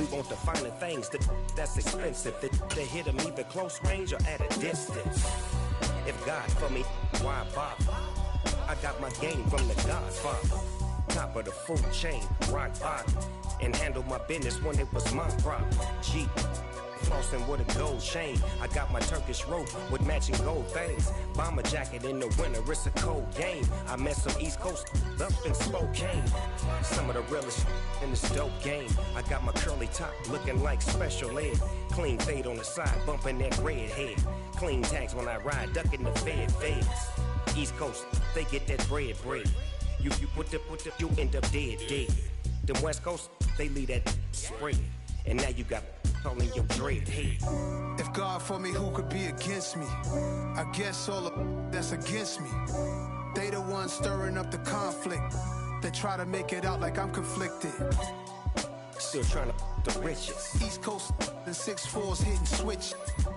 We want the finer things that's expensive. To hit them either close range or at a distance. If God for me, why bother? I got my game from the Godfather. Top of the food chain, rock bottom. And handle my business when it was my problem. G, flossing with a gold chain. I got my Turkish rope with matching gold things. Bomber jacket in the winter, it's a cold game. I met some East Coast up in Spokane. Some of the realest in this dope game. I got my curly top looking like special ed. Clean fade on the side, bumping that red head. Clean tags when I ride, ducking the feds. East Coast, they get that bread. You put the, you end up dead. The West Coast, they leave that spread. And now you got calling your dread head. If God for me, who could be against me? I guess all the that's against me. They the ones stirring up the conflict. They try to make it out like I'm conflicted. Still trying to the riches. East Coast and 6'4s hitting switch.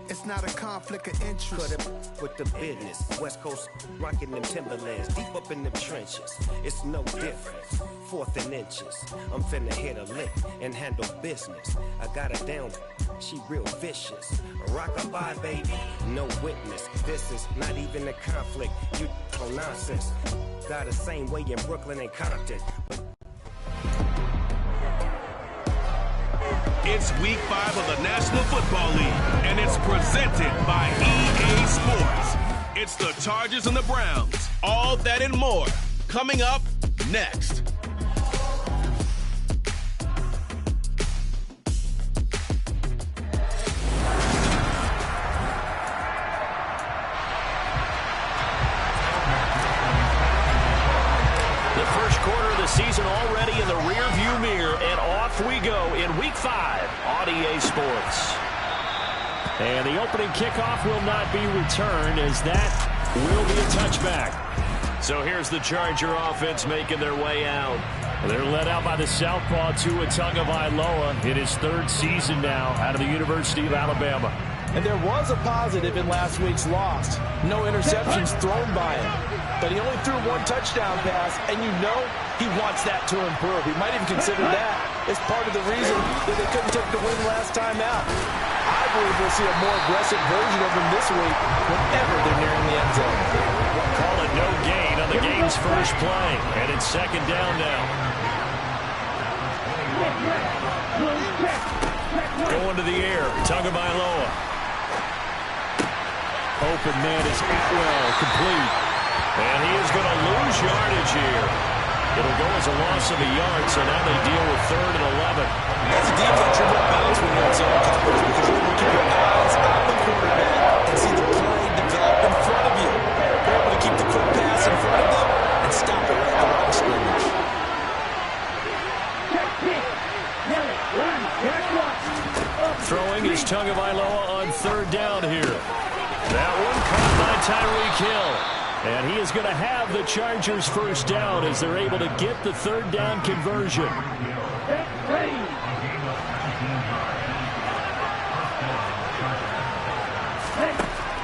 It's not a conflict of interest. Cut it with the business. West Coast rocking them Timberlands, deep up in them trenches. It's no difference. 4th and inches. I'm finna hit a lick and handle business. I got her down. She real vicious. Rock-a-bye, baby. No witness. This is not even a conflict. You on nonsense. Got the same way in Brooklyn and Compton. It's week 5 of the National Football League, and it's presented by EA Sports. It's the Chargers and the Browns. All that and more coming up next. The first quarter of the season already in the rear-view mirror, and off we go in Week 5 on EA Sports. And the opening kickoff will not be returned, as that will be a touchback. So here's the Charger offense making their way out. They're led out by the southpaw Tua Tagovailoa in his 3rd season now out of the University of Alabama. And there was a positive in last week's loss. No interceptions thrown by him. But he only threw 1 touchdown pass, and you know he wants that to improve. He might even consider that as part of the reason that they couldn't take the win last time out. I believe we'll see a more aggressive version of him this week whenever they're nearing the end zone. Call it no gain on the game's first play, and it's 2nd down now. Going to the air, Tagovailoa. Open man is Atwell, complete. And he is going to lose yardage here. It'll go as a loss of a yard, so now they deal with 3rd and 11. As a defense, you're more balanced when you're in zone coverage because you're able to keep your eyes on the quarterback and see the play develop in front of you. You're able to keep the quick pass in front of them and stop it right at the line of scrimmage. Throwing is Tagovailoa on 3rd down here. That one caught by Tyreek Hill. And he is going to have the Chargers' first down as they're able to get the 3rd down conversion.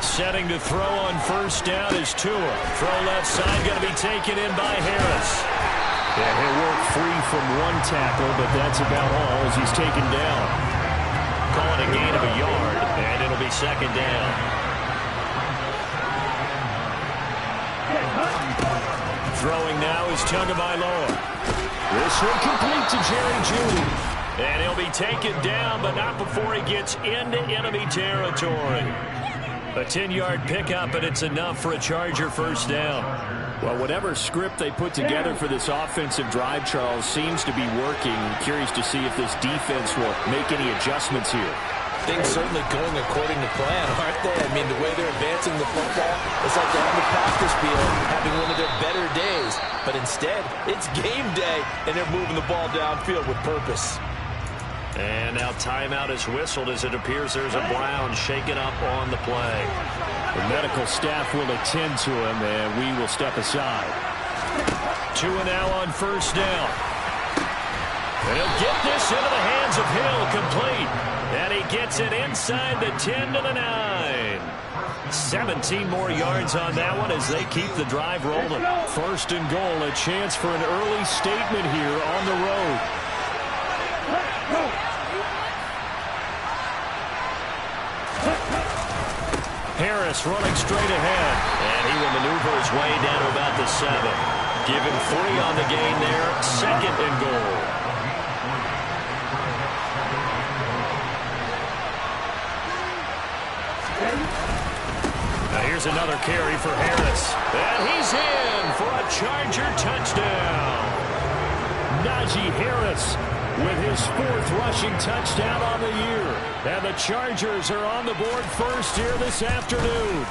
Setting to throw on 1st down is Tua. Throw left side going to be taken in by Harris. And he'll work free from 1 tackle, but that's about all as he's taken down. Call it a gain of a yard, and it'll be 2nd down. Throwing now is Tagovailoa. This one complete to Jerry Jeudy. And he'll be taken down, but not before he gets into enemy territory. A 10-yard pickup, and it's enough for a Charger first down. Well, whatever script they put together for this offensive drive, Charles, seems to be working. Curious to see if this defense will make any adjustments here. Things certainly going according to plan, aren't they? I mean, the way they're advancing the football, it's like they're on the practice field having one of their better days. But instead, it's game day, and they're moving the ball downfield with purpose. And now timeout is whistled as it appears there's a Brown shaken up on the play. The medical staff will attend to him, and we will step aside. Tua now on 1st down. And he'll get this into the hands of Hill, complete. And he gets it inside the 10 to the 9. 17 more yards on that one as they keep the drive rolling. 1st and goal, a chance for an early statement here on the road. Harris running straight ahead. And he will maneuver his way down to about the 7. Give him 3 on the gain there. 2nd and goal. Now here's another carry for Harris. And he's in for a Charger touchdown. Najee Harris with his 4th rushing touchdown on the year. And the Chargers are on the board first here this afternoon.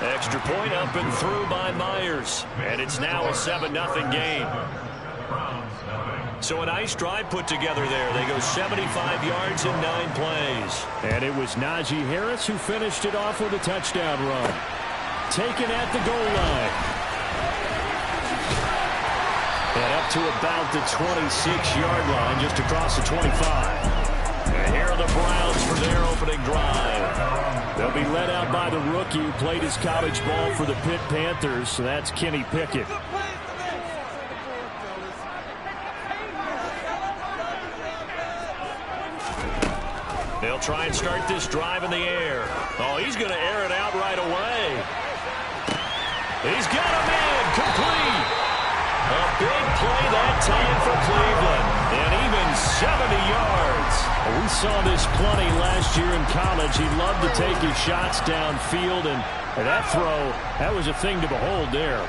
Extra point up and through by Myers. And it's now a 7-0 game. So a nice drive put together there. They go 75 yards in 9 plays. And it was Najee Harris who finished it off with a touchdown run. Taken at the goal line. And up to about the 26-yard line, just across the 25. And here are the Browns for their opening drive. They'll be led out by the rookie who played his college ball for the Pitt Panthers, so that's Kenny Pickett. They'll try and start this drive in the air. Oh, he's going to air it out right away. He's got a man complete. A big play that time for Cleveland, and even 70 yards. We saw this plenty last year in college. He loved to take his shots downfield, and that throw, that was a thing to behold there.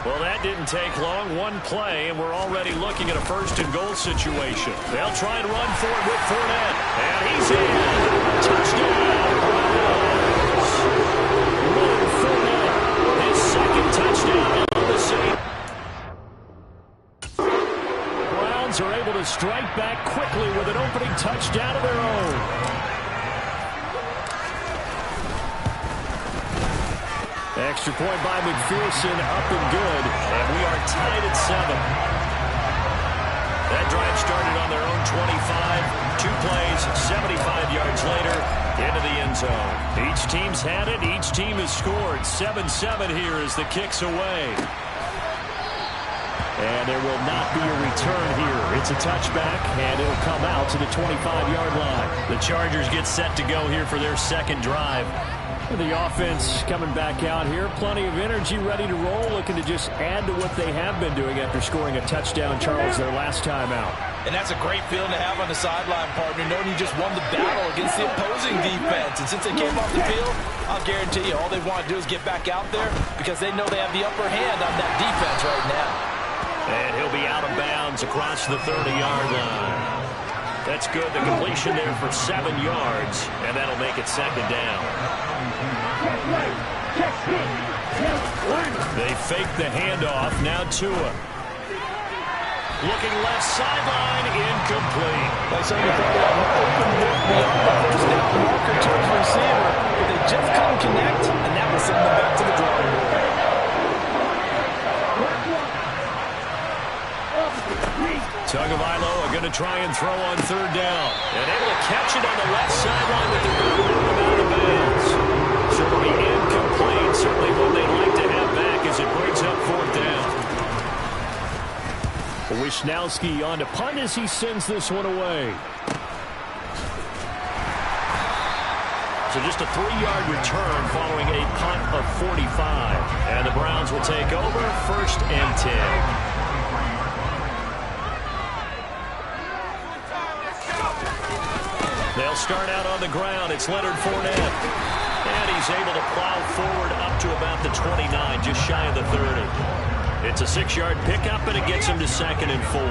Well, that didn't take long. 1 play, and we're already looking at a 1st and goal situation. They'll try and run for it with Fournette, and he's in. Touchdown, Browns. Leonard Fournette, his 2nd touchdown on the season. Are able to strike back quickly with an opening touchdown of their own. Extra point by McPherson, up and good. And we are tied at 7. That drive started on their own 25. 2 plays, 75 yards later, into the end zone. Each team's had it. Each team has scored. 7-7 here as the kick's away. And there will not be a return here. It's a touchback, and it'll come out to the 25-yard line. The Chargers get set to go here for their 2nd drive. The offense coming back out here. Plenty of energy, ready to roll, looking to just add to what they have been doing after scoring a touchdown, Charles, their last time out. And that's a great feeling to have on the sideline, partner, knowing you just won the battle against the opposing defense. And since they came off the field, I'll guarantee you all they want to do is get back out there because they know they have the upper hand on that defense right now. And he'll be out of bounds across the 30-yard line. That's good. The completion there for 7 yards, and that'll make it 2nd down. They fake the handoff. Now Tua. Looking left sideline, incomplete. Like somebody thought they had an open look beyond the 1st down marker to his receiver, but they just couldn't connect, and that will send them back to the drawing board. Tagovailoa going to try and throw on 3rd down. And able to catch it on the left sideline, but they're going to move him out of bounds. So it'll be incomplete. Certainly what they'd like to have back as it brings up 4th down. Wishnowski on to punt as he sends this one away. So just a 3-yard return following a punt of 45. And the Browns will take over 1st and 10. They'll start out on the ground. It's Leonard Fournette. And he's able to plow forward up to about the 29, just shy of the 30. It's a 6-yard pickup, and it gets him to 2nd and 4.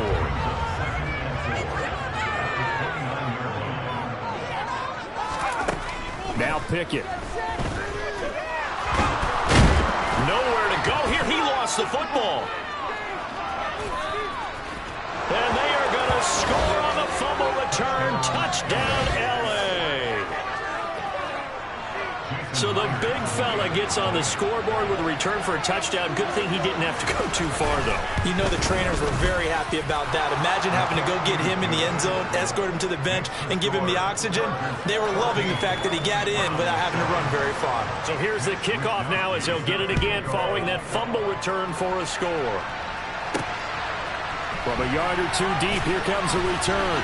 Now Pickett. Nowhere to go here. He lost the football. And they are going to score on the fumble return. Touchdown, L.A. So the big fella gets on the scoreboard with a return for a touchdown. Good thing he didn't have to go too far, though. You know the trainers were very happy about that. Imagine having to go get him in the end zone, escort him to the bench, and give him the oxygen. They were loving the fact that he got in without having to run very far. So here's the kickoff now as he'll get it again following that fumble return for a score. From a yard or 2 deep, here comes a return.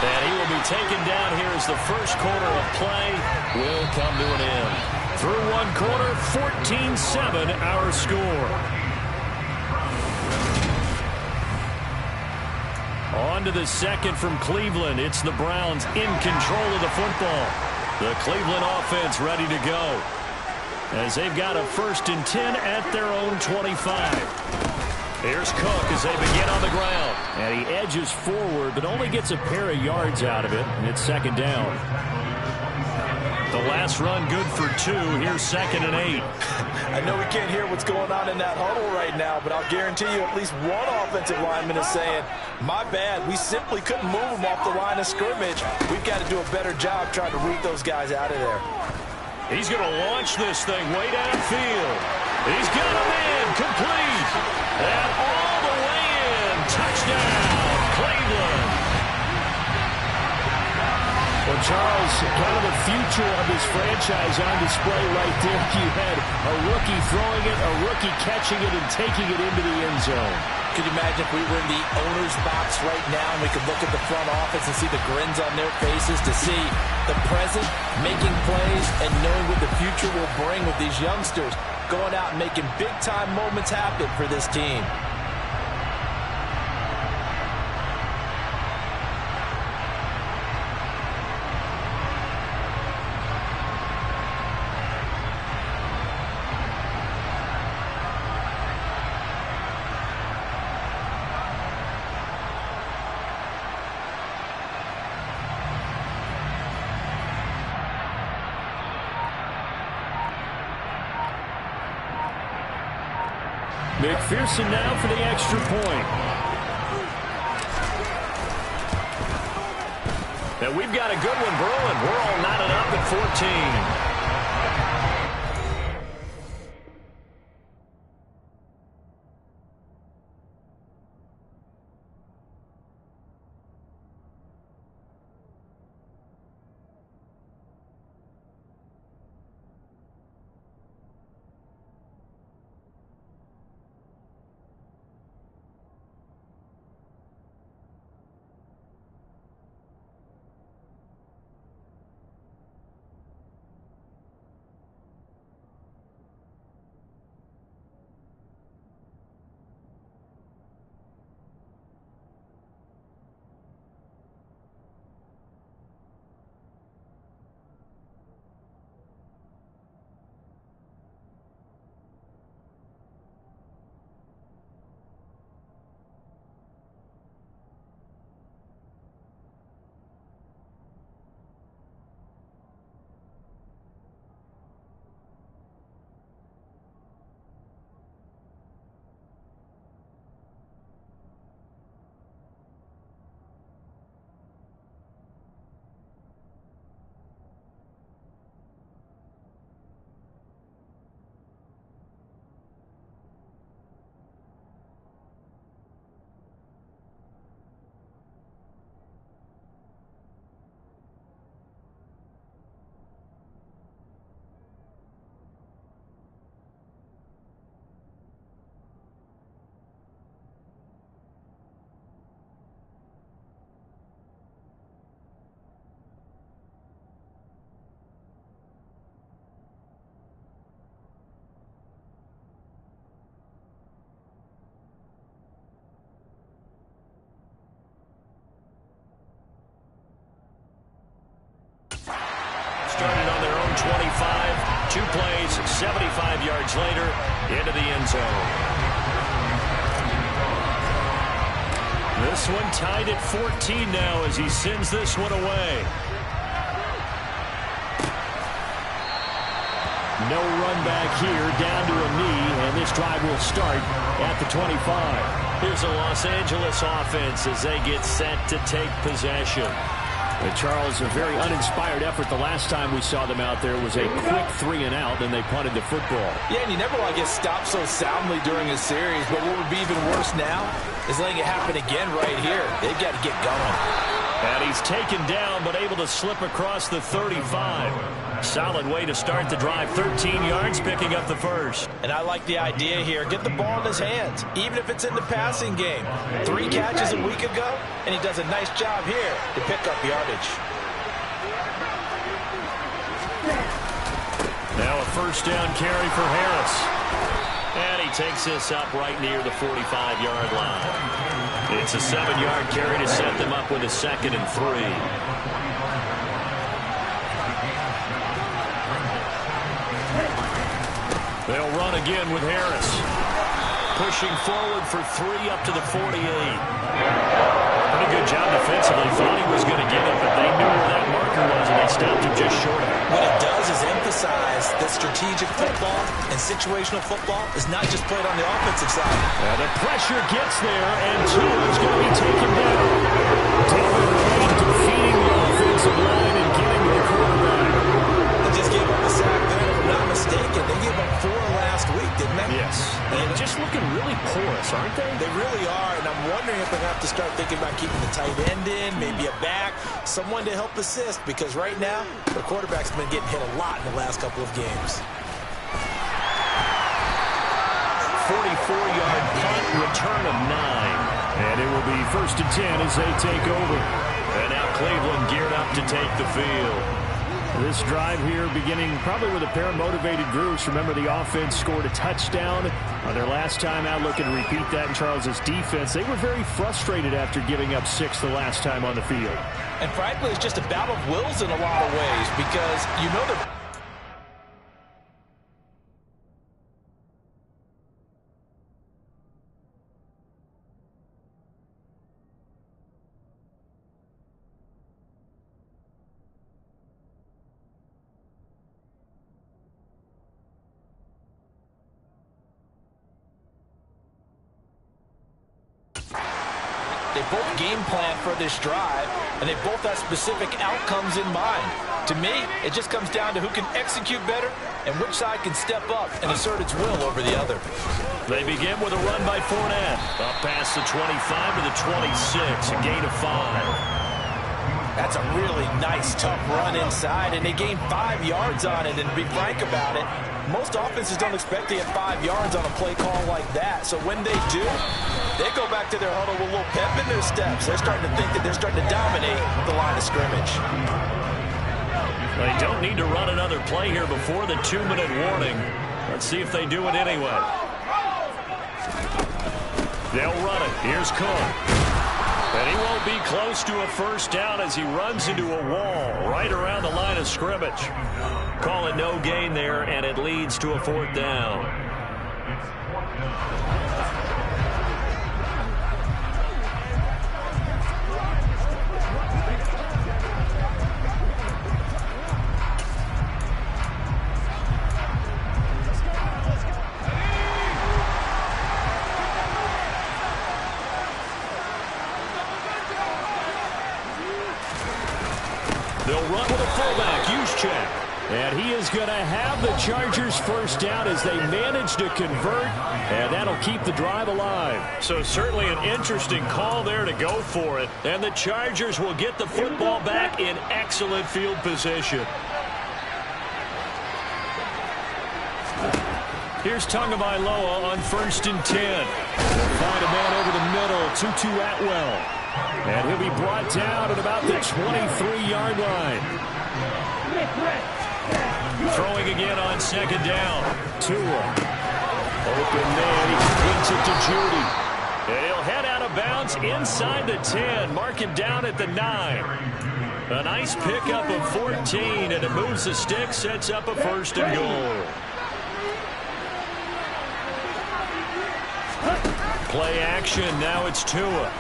And he will be taken down here as the first quarter of play will come to an end. Through one quarter, 14-7 our score. On to the second from Cleveland. It's the Browns in control of the football. The Cleveland offense ready to go as they've got a 1st and 10 at their own 25. Here's Cook as they begin on the ground. And he edges forward, but only gets a pair of yards out of it. And it's 2nd down. The last run good for 2. Here's 2nd and 8. I know we can't hear what's going on in that huddle right now, but I'll guarantee you at least one offensive lineman is saying, my bad, we simply couldn't move them off the line of scrimmage. We've got to do a better job trying to root those guys out of there. He's going to launch this thing way downfield. He's got a man complete. And all the way in. Touchdown, Cleveland. Well, Charles, kind of the future of this franchise on display right there. You had a rookie throwing it, a rookie catching it, and taking it into the end zone. Could you imagine if we were in the owner's box right now and we could look at the front office and see the grins on their faces, to see the present making plays and knowing what the future will bring with these youngsters going out and making big-time moments happen for this team. McPherson now for the extra point. And we've got a good one brewing. We're all knotted up at 14. Started on their own 25. 2 plays, 75 yards later, into the end zone. This one tied at 14 now as he sends this one away. No run back here, down to a knee, and this drive will start at the 25. Here's the Los Angeles offense as they get set to take possession. Charles, a very uninspired effort the last time we saw them out there was a quick 3-and-out, then they punted the football. Yeah, and you never want to get stopped so soundly during a series, but what would be even worse now is letting it happen again right here. They've got to get going. And he's taken down, but able to slip across the 35. Solid way to start the drive. 13 yards, picking up the first. And I like the idea here. Get the ball in his hands, even if it's in the passing game. 3 catches a week ago, and he does a nice job here to pick up yardage. Now a first down carry for Harris. And he takes this up right near the 45-yard line. It's a 7-yard carry to set them up with a 2nd and 3. They'll run again with Harris. Pushing forward for 3 up to the 48. Pretty good job defensively. Thought he was going to get it, but they knew where that marker was, and they stopped him just short of it. What it does is emphasize that strategic football and situational football is not just played on the offensive side. Now the pressure gets there, and Tua is going to be taken down. Taylor Reid defeating the offensive line and getting to the quarterback. They just gave up a sack there. If I'm not mistaken, they gave up 4 last week, didn't they? Yes. And just looking really porous, aren't they? They really are, and I'm wondering if they have to start thinking about keeping the tight end in, maybe a back, someone to help assist, because right now, the quarterback's been getting hit a lot in the last couple of games. 44-yard punt, return of 9. And it will be 1st and 10 as they take over. And now Cleveland geared up to take the field. This drive here beginning probably with a pair of motivated groups. Remember, the offense scored a touchdown on their last time out. Looking to repeat that in Charles's defense. They were very frustrated after giving up 6 the last time on the field. And frankly, it's just a battle of wills in a lot of ways, because you know they're... They both game plan for this drive, and they both have specific outcomes in mind. To me, it just comes down to who can execute better and which side can step up and assert its will over the other. They begin with a run by Fournette. Up past the 25 to the 26, a gain of 5. That's a really nice, tough run inside, and they gain 5 yards on it. And to be frank about it, most offenses don't expect to get 5 yards on a play call like that. So when they do, they go back to their huddle with a little pep in their steps. They're starting to think that they're starting to dominate the line of scrimmage. They don't need to run another play here before the 2-minute warning. Let's see if they do it anyway. They'll run it. Here's Cook. And he won't be close to a first down as he runs into a wall right around the line of scrimmage. Call it no gain there, and it leads to a 4th down. They'll run with a fullback, Juszczyk. And he is going to have the Chargers first down as they manage to convert, and that'll keep the drive alive. So certainly an interesting call there to go for it, and the Chargers will get the football back in excellent field position. Here's Tagovailoa on 1st and 10. They'll find a man over the middle, Tutu Atwell. And he'll be brought down at about the 23-yard line. Throwing again on 2nd down. Tua. Open man. He completes it to Judy. And he'll head out of bounds inside the 10. Mark him down at the 9. A nice pickup of 14, and it moves the stick, sets up a 1st and goal. Play action. Now it's Tua.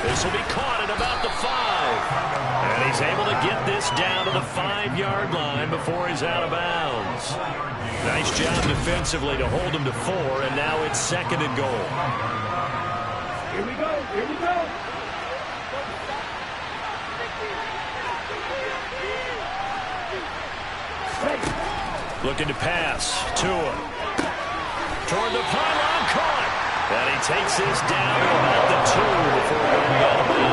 This will be caught at about the 5. And he's able to get this down to the 5-yard line before he's out of bounds. Nice job defensively to hold him to 4, and now it's 2nd and goal. Here we go, here we go. Looking to pass. Tua. Toward the pylon. And he takes this down to about the 2 before going out of bounds.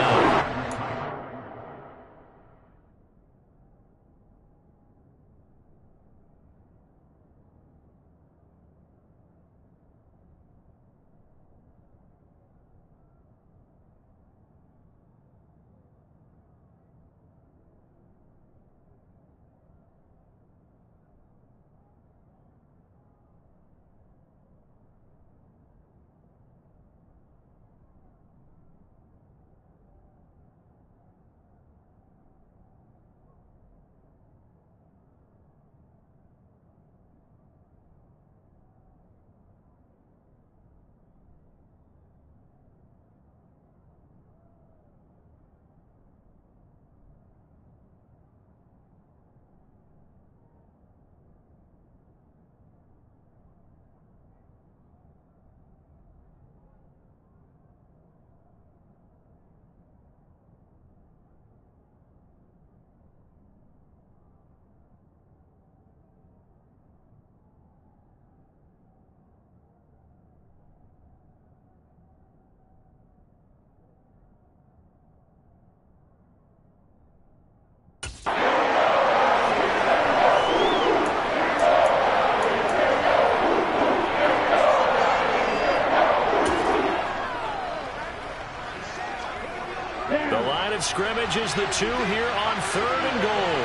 Scrimmage is the 2 here on 3rd and goal.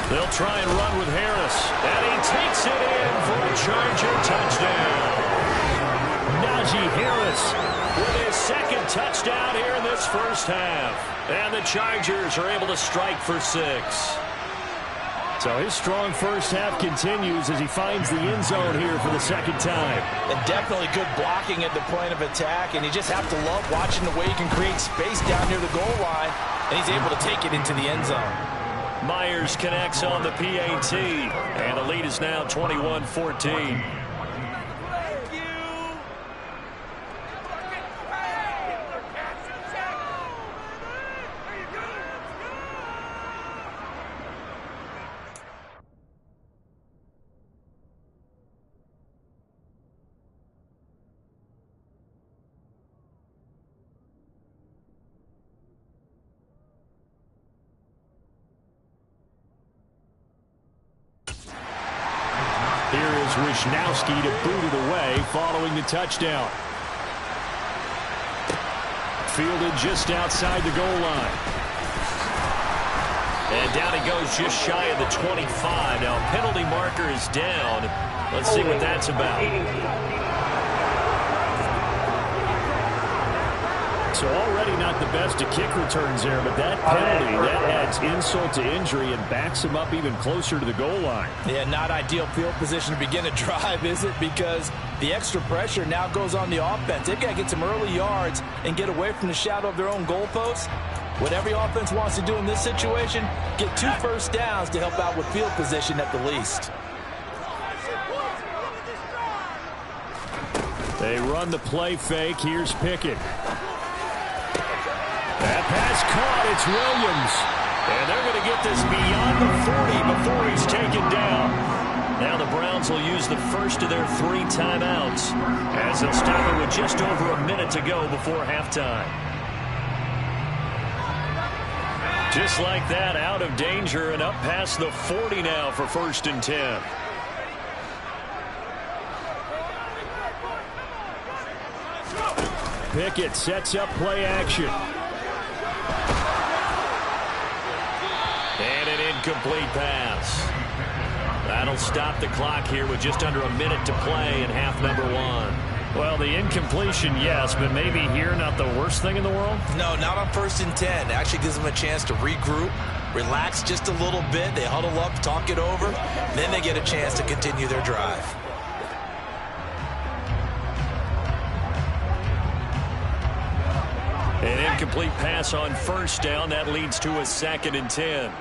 They'll try and run with Harris. And he takes it in for a Charger touchdown. Najee Harris with his 2nd touchdown here in this first half. And the Chargers are able to strike for 6. So his strong first half continues as he finds the end zone here for the 2nd time. And definitely good blocking at the point of attack, and you just have to love watching the way he can create space down near the goal line, and he's able to take it into the end zone. Myers connects on the PAT, and the lead is now 21-14. Here is Wisnowski to boot it away following the touchdown. Fielded just outside the goal line. And down he goes just shy of the 25. Now penalty marker is down. Let's see what that's about. So already not the best of kick returns there, but that penalty, that adds insult to injury and backs him up even closer to the goal line. Yeah, not ideal field position to begin a drive, is it? Because the extra pressure now goes on the offense. They've got to get some early yards and get away from the shadow of their own goalposts. What every offense wants to do in this situation, get 2 first downs to help out with field position at the least. They run the play fake. Here's Pickett. That pass caught. It's Williams. And they're going to get this beyond the 40 before he's taken down. Now the Browns will use the first of their 3 timeouts as they'll stop it with just over a minute to go before halftime. Just like that, out of danger and up past the 40 now for 1st and 10. Pickett sets up play action. And an incomplete pass. That'll stop the clock here with just under a minute to play in half number 1. Well, the incompletion, yes, but maybe here not the worst thing in the world? No, not on 1st and 10. It actually gives them a chance to regroup, relax just a little bit. They huddle up, talk it over. Then they get a chance to continue their drive. An incomplete pass on 1st down. That leads to a 2nd and 10.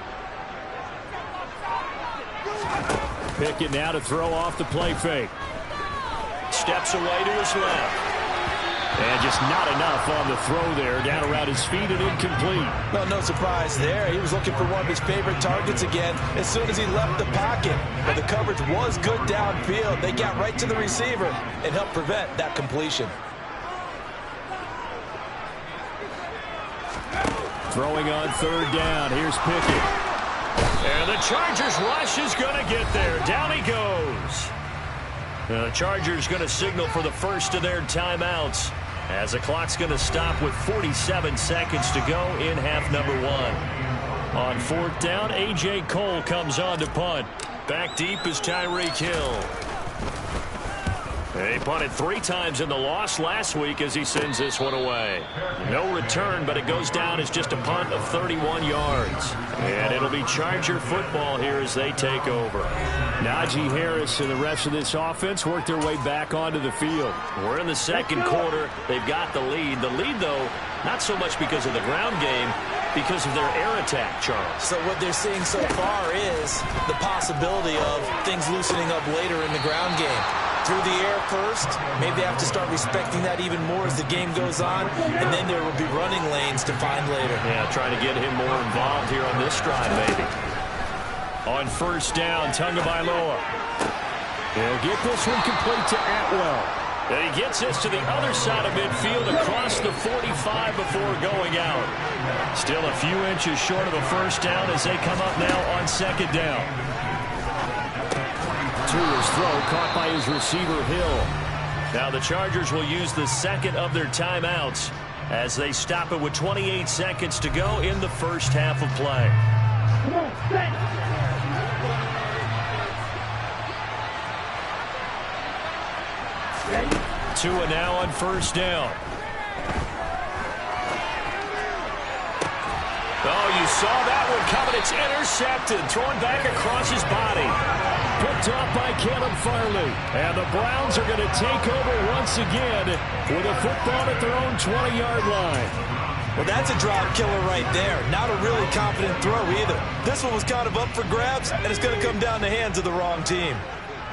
Pickett now to throw off the play fake. Steps away to his left. And just not enough on the throw there. Down around his feet and incomplete. Well, no surprise there. He was looking for one of his favorite targets again as soon as he left the pocket. But the coverage was good downfield. They got right to the receiver and helped prevent that completion. Throwing on third down. Here's Pickett. And the Chargers rush is going to get there. Down he goes. The Chargers going to signal for the first of their timeouts as the clock's going to stop with 47 seconds to go in half number 1. On fourth down, A.J. Cole comes on to punt. Back deep is Tyreek Hill. He punted 3 times in the loss last week as he sends this one away. No return, but it goes down as just a punt of 31 yards. And it'll be Charger football here as they take over. Najee Harris and the rest of this offense work their way back onto the field. We're in the second quarter. They've got the lead. The lead, though, not so much because of the ground game, because of their air attack, Charles. So what they're seeing so far is the possibility of things loosening up later in the ground game. Through the air first, maybe they have to start respecting that even more as the game goes on, and then there will be running lanes to find later. Yeah, trying to get him more involved here on this drive, maybe. On first down, Tagovailoa. He'll get this one complete to Atwell. And he gets this to the other side of midfield across the 45 before going out. Still a few inches short of a first down as they come up now on second down. To his throw, caught by his receiver, Hill. Now the Chargers will use the second of their timeouts as they stop it with 28 seconds to go in the first half of play. Come on, set. Tua now on first down. Oh, you saw that one coming. It's intercepted. Thrown back across his body. Picked off by Caleb Farley. And the Browns are going to take over once again with a football at their own 20-yard line. Well, that's a drop killer right there. Not a really confident throw either. This one was kind of up for grabs, and it's going to come down the hands of the wrong team.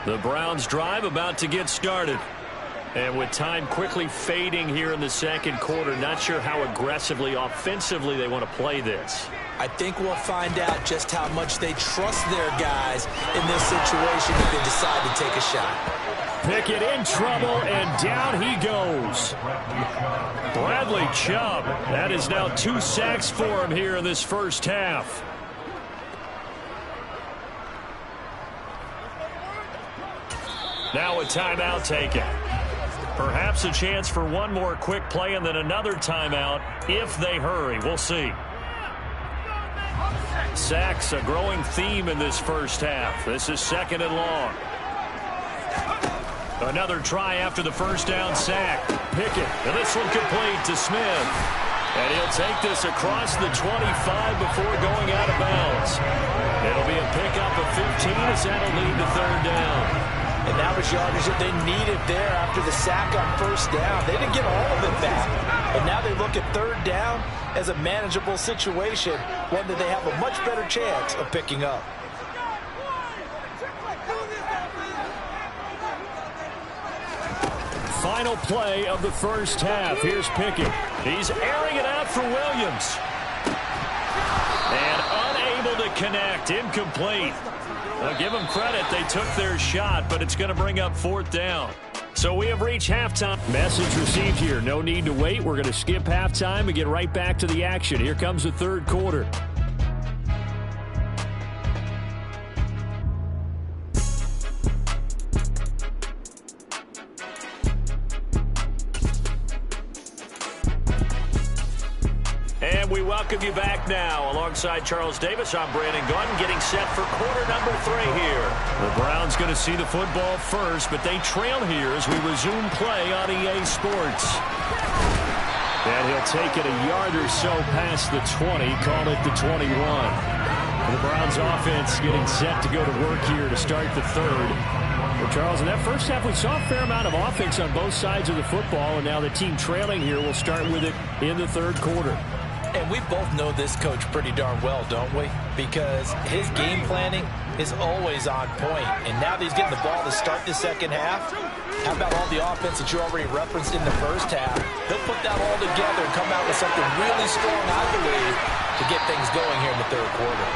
The Browns drive about to get started. And with time quickly fading here in the second quarter, not sure how aggressively, offensively they want to play this. I think we'll find out just how much they trust their guys in this situation if they decide to take a shot. Pickett in trouble, and down he goes. Bradley Chubb. That is now 2 sacks for him here in this first half. Now a timeout taken. Perhaps a chance for one more quick play and then another timeout if they hurry. We'll see. Sacks, a growing theme in this first half. This is second and long. Another try after the first down sack. Pickett, and this one complete to Smith. And he'll take this across the 25 before going out of bounds. It'll be a pickup of 15 as that'll lead to third down. And that was yardage that they needed there after the sack on first down. They didn't get all of it back. And now they look at third down as a manageable situation, one that they have a much better chance of picking up. Final play of the first half. Here's Pickett. He's airing it out for Williams. And unable to connect. Incomplete. I'll give them credit. They took their shot, but it's going to bring up fourth down. So we have reached halftime. Message received here. No need to wait. We're going to skip halftime and get right back to the action. Here comes the third quarter. And we welcome you back now. Alongside Charles Davis, I'm Brandon Gunn, getting set for quarter number 3 here. The Browns going to see the football first, but they trail here as we resume play on EA Sports. And he'll take it a yard or so past the 20, call it the 21. The Browns offense getting set to go to work here to start the third. Well, Charles, in that first half, we saw a fair amount of offense on both sides of the football, and now the team trailing here will start with it in the third quarter. And we both know this coach pretty darn well, don't we? Because his game planning is always on point. And now that he's getting the ball to start the second half, how about all the offense that you already referenced in the first half? He'll put that all together and come out with something really strong, I believe, to get things going here in the third quarter.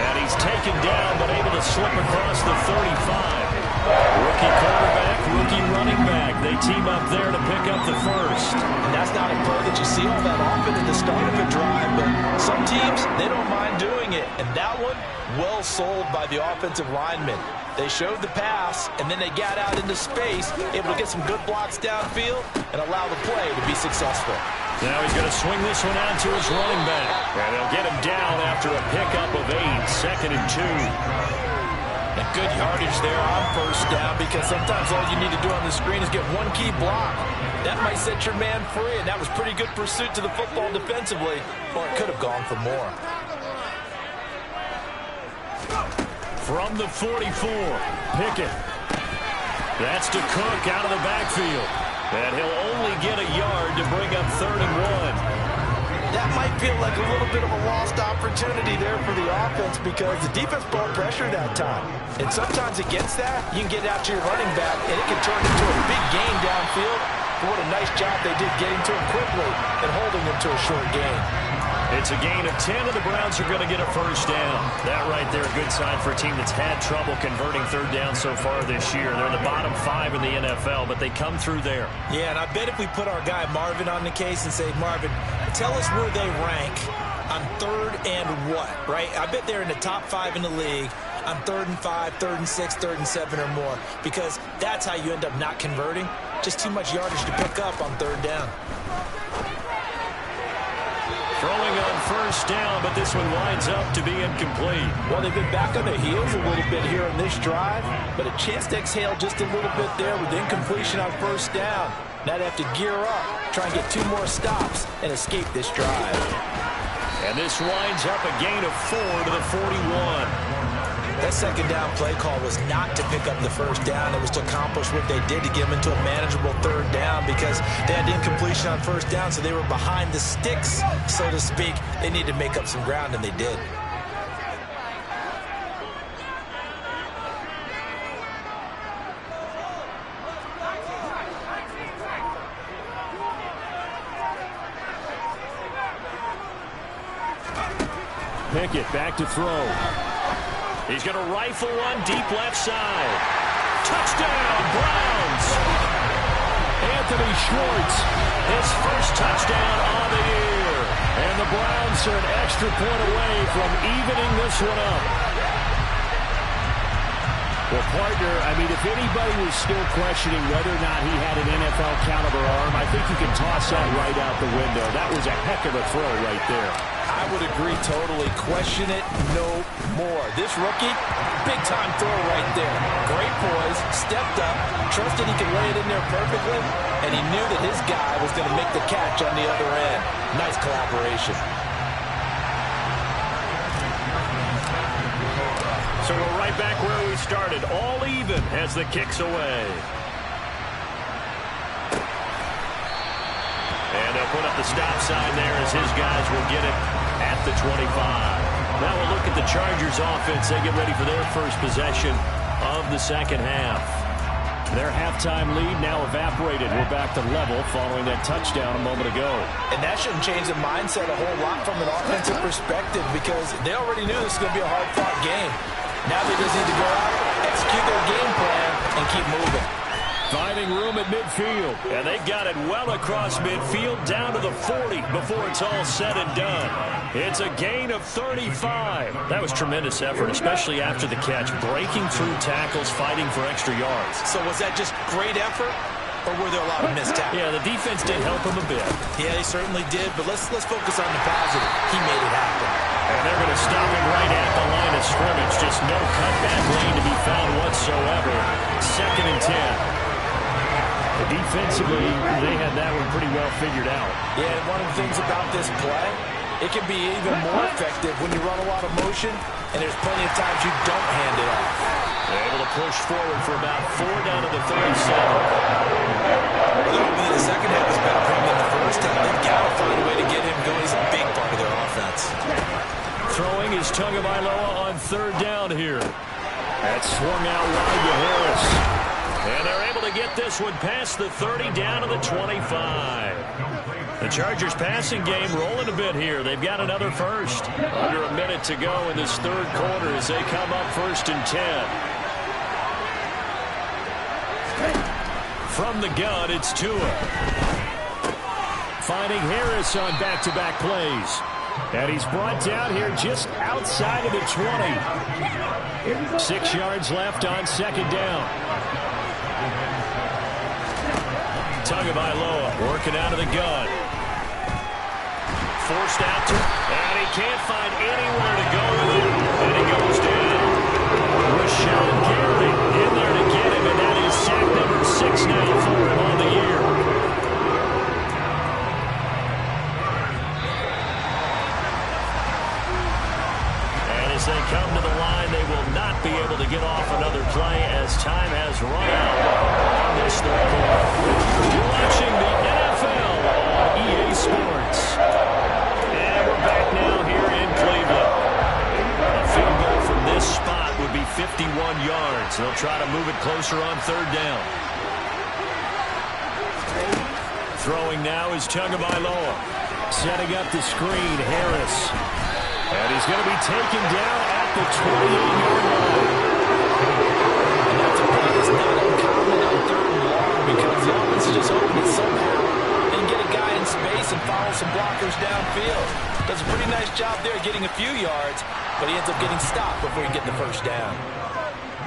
And he's taken down, but able to slip across the 35. Rookie quarterback, rookie running back. They team up there to pick up the first. And that's not a play that you see all that often at the start of a drive, but some teams, they don't mind doing it. And that one, well sold by the offensive lineman. They showed the pass, and then they got out into space, able to get some good blocks downfield and allow the play to be successful. Now he's going to swing this one out to his running back. And they'll get him down after a pickup of 8, 2nd and 2. And good yardage there on first down, because sometimes all you need to do on the screen is get one key block. That might set your man free, and that was pretty good pursuit to the football defensively, or it could have gone for more. From the 44, Pickett. That's to Cook out of the backfield. And he'll only get a yard to bring up 3rd and 1. That might feel like a little bit of a lost opportunity there for the offense, because the defense brought pressure that time. And sometimes against that, you can get out to your running back, and it can turn into a big gain downfield. But what a nice job they did getting to him quickly and holding him to a short gain. It's a gain of 10, and the Browns are going to get a first down. That right there, a good sign for a team that's had trouble converting third down so far this year. They're in the bottom 5 in the NFL, but they come through there. Yeah, and I bet if we put our guy Marvin on the case and say, Marvin, tell us where they rank on 3rd and what, right? I bet they're in the top 5 in the league on 3rd and 5, 3rd and 6, 3rd and 7 or more, because that's how you end up not converting. Just too much yardage to pick up on 3rd down. Throwing on first down, but this one winds up to be incomplete. Well, they've been back on their heels a little bit here in this drive, but a chance to exhale just a little bit there with incompletion on first down. Now they have to gear up, try and get 2 more stops, and escape this drive. And this winds up a gain of 4 to the 41. That second down play call was not to pick up the first down. It was to accomplish what they did to get them into a manageable 3rd down, because they had incompletion on first down, so they were behind the sticks, so to speak. They needed to make up some ground, and they did. Pickett back to throw. He's going to rifle one deep left side. Touchdown, Browns! Anthony Schwartz, his first touchdown on the year. And the Browns are an extra point away from evening this one up. Well, partner, I mean, if anybody was still questioning whether or not he had an NFL caliber arm, I think you can toss that right out the window. That was a heck of a throw right there. I would agree totally. Question it no more. This rookie, big-time throw right there. Great poise, stepped up, trusted he could lay it in there perfectly, and he knew that his guy was going to make the catch on the other end. Nice collaboration. So we're right back where we started, all even as the kick's away. And they'll put up the stop sign there as his guys will get it at the 25. Now we'll look at the Chargers offense. They get ready for their first possession of the second half. Their halftime lead now evaporated. We're back to level following that touchdown a moment ago. And that shouldn't change the mindset a whole lot from an offensive perspective, because they already knew this was going to be a hard-fought game. Now they just need to go out, execute their game plan, and keep moving. Finding room at midfield. And they got it well across midfield down to the 40 before it's all said and done. It's a gain of 35. That was tremendous effort, especially after the catch. Breaking through tackles, fighting for extra yards. So was that just great effort, or were there a lot of missed tackles? Yeah, the defense did help him a bit. Yeah, they certainly did, but let's focus on the positive. He made it happen. And they're going to stop him right at the line of scrimmage. Just no cutback lane to be found whatsoever. 2nd and 10. Defensively, they had that one pretty well figured out. Yeah, and one of the things about this play, it can be even more effective when you run a lot of motion, and there's plenty of times you don't hand it off. They're able to push forward for about 4 down to the 37. They're hoping that the second half is better for him than the first half. They've got to find a way to get him going. He's a big part of their offense. Throwing is Tagovailoa on 3rd down here. That swung out wide to Harris. And they're able to get this one past the 30 down to the 25. The Chargers passing game rolling a bit here. They've got another first. Under a minute to go in this 3rd quarter as they come up 1st and 10. From the gun, it's Tua. Finding Harris on back-to-back plays. And he's brought down here just outside of the 20. 6 yards left on 2nd down. Tagovailoa working out of the gun. Forced out to, and he can't find anywhere to go with it. And he goes down. Rashawn Gary in there to get him, and that is sack number 6 now for him on the year. As they come to the line, they will not be able to get off another play as time has run out on this 3rd quarter. You're watching the NFL on EA Sports. And we're back now here in Cleveland. A field goal from this spot would be 51 yards. They'll try to move it closer on 3rd down. Throwing now is Tagovailoa. Setting up the screen, Harris. And he's going to be taken down at the 28-yard line. And that's a play that's not uncommon on 3rd and long because the offense is just open it somehow. Then get a guy in space and follow some blockers downfield. Does a pretty nice job there getting a few yards, but he ends up getting stopped before he gets the 1st down.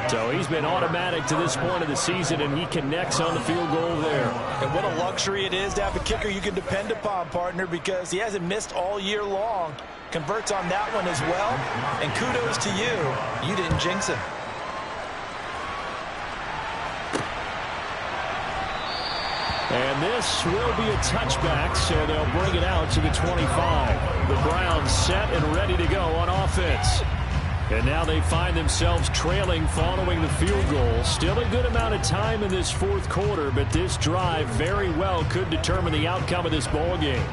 So he's been automatic to this point of the season, and he connects on the field goal there. And what a luxury it is to have a kicker you can depend upon, partner, because he hasn't missed all year long. Converts on that one as well, and kudos to you. You didn't jinx him. And this will be a touchback, so they'll bring it out to the 25. The Browns set and ready to go on offense. And now they find themselves trailing following the field goal. Still a good amount of time in this 4th quarter, but this drive very well could determine the outcome of this ball game.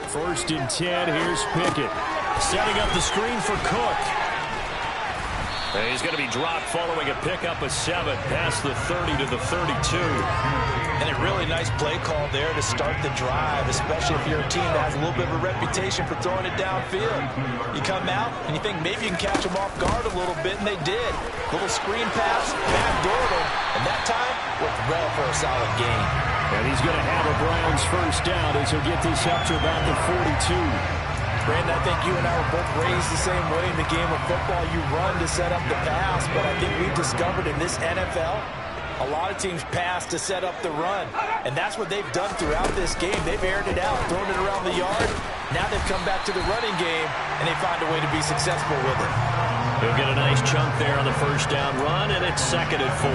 1st and 10, here's Pickett. Setting up the screen for Cook. And he's going to be dropped following a pickup of 7 past the 30 to the 32. And a really nice play call there to start the drive, especially if you're a team that has a little bit of a reputation for throwing it downfield. You come out and you think maybe you can catch them off guard a little bit, and they did. Little screen pass, backdoored him, and that time worked well for a solid gain. And he's going to have a Browns 1st down as he'll get this up to about the 42. Brandon, I think you and I were both raised the same way in the game of football. You run to set up the pass, but I think we've discovered in this NFL, a lot of teams pass to set up the run, and that's what they've done throughout this game. They've aired it out, thrown it around the yard. Now they've come back to the running game, and they find a way to be successful with it. He'll get a nice chunk there on the 1st down run, and it's 2nd and 4.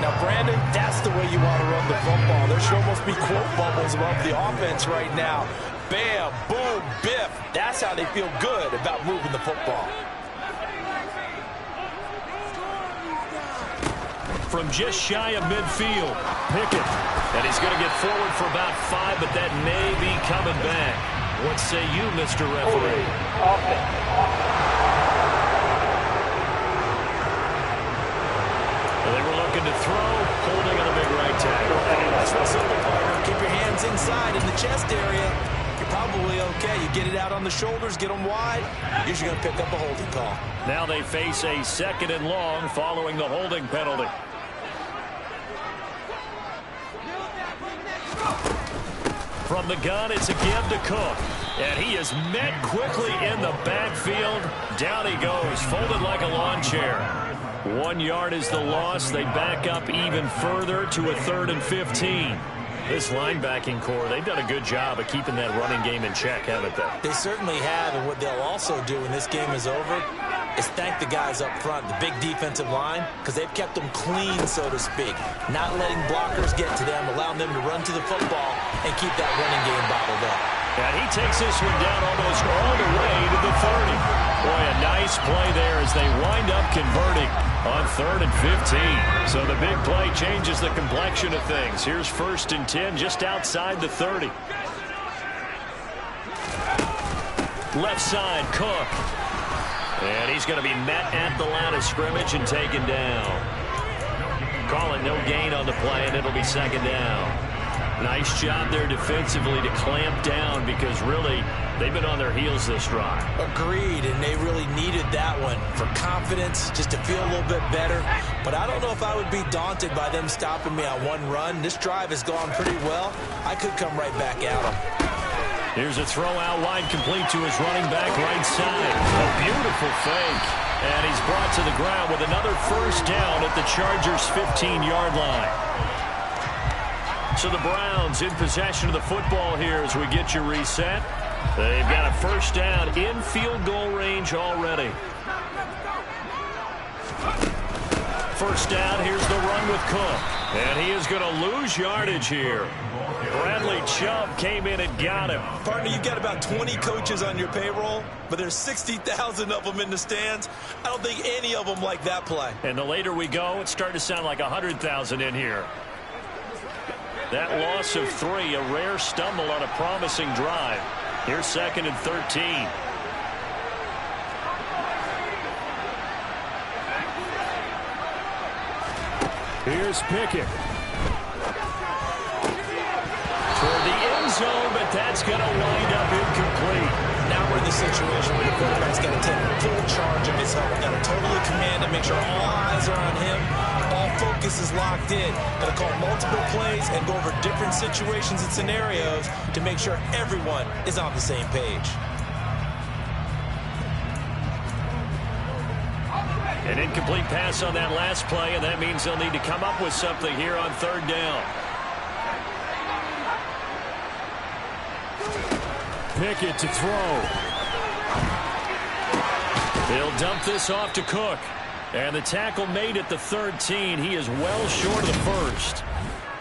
Now, Brandon, that's the way you want to run the football. There should almost be quote bubbles above the offense right now. Bam, boom, biff. That's how they feel good about moving the football. From just shy of midfield, Pickett. And he's going to get forward for about 5, but that may be coming back. What say you, Mr. Referee? They were looking to throw, holding on the big right tackle. That's real simple, partner. Keep your hands inside in the chest area. You're probably okay. You get it out on the shoulders, get them wide. You're usually going to pick up a holding call. Now they face a 2nd and long following the holding penalty. From the gun, it's a give to Cook. And he is met quickly in the backfield. Down he goes, folded like a lawn chair. 1 yard is the loss. They back up even further to a 3rd and 15. This linebacking core, they've done a good job of keeping that running game in check, haven't they? They certainly have, and what they'll also do when this game is over is thank the guys up front, the big defensive line, because they've kept them clean, so to speak. Not letting blockers get to them, allowing them to run to the football and keep that running game bottled up. And he takes this one down almost all the way to the 30. Boy, a nice play there as they wind up converting on 3rd and 15. So the big play changes the complexion of things. Here's 1st and 10 just outside the 30. Left side, Cook. And he's going to be met at the line of scrimmage and taken down. Calling no gain on the play, and it'll be 2nd down. Nice job there defensively to clamp down because really they've been on their heels this drive. Agreed, and they really needed that one for confidence, just to feel a little bit better. But I don't know if I would be daunted by them stopping me on one run. This drive has gone pretty well. I could come right back at them. Here's a throw out wide, complete to his running back right side. A beautiful fake. And he's brought to the ground with another 1st down at the Chargers' 15-yard line. So the Browns in possession of the football here as we get you reset. They've got a 1st down in field goal range already. 1st down, here's the run with Cook. And he is going to lose yardage here. Bradley Chubb came in and got him. Partner, you've got about 20 coaches on your payroll, but there's 60,000 of them in the stands. I don't think any of them like that play. And the later we go, it's starting to sound like 100,000 in here. That loss of 3, a rare stumble on a promising drive. Here's 2nd and 13. Here's Pickett. Toward the end zone, but that's going to wind up incomplete. Now we're in the situation where the quarterback's got to take full charge of his helmet. Got to totally command it, make sure all eyes are on him. All focus is locked in. Got to call multiple plays and go over different situations and scenarios to make sure everyone is on the same page. An incomplete pass on that last play, and that means they'll need to come up with something here on 3rd down. Pickett to throw. He'll dump this off to Cook. And the tackle made at the 13. He is well short of the 1st.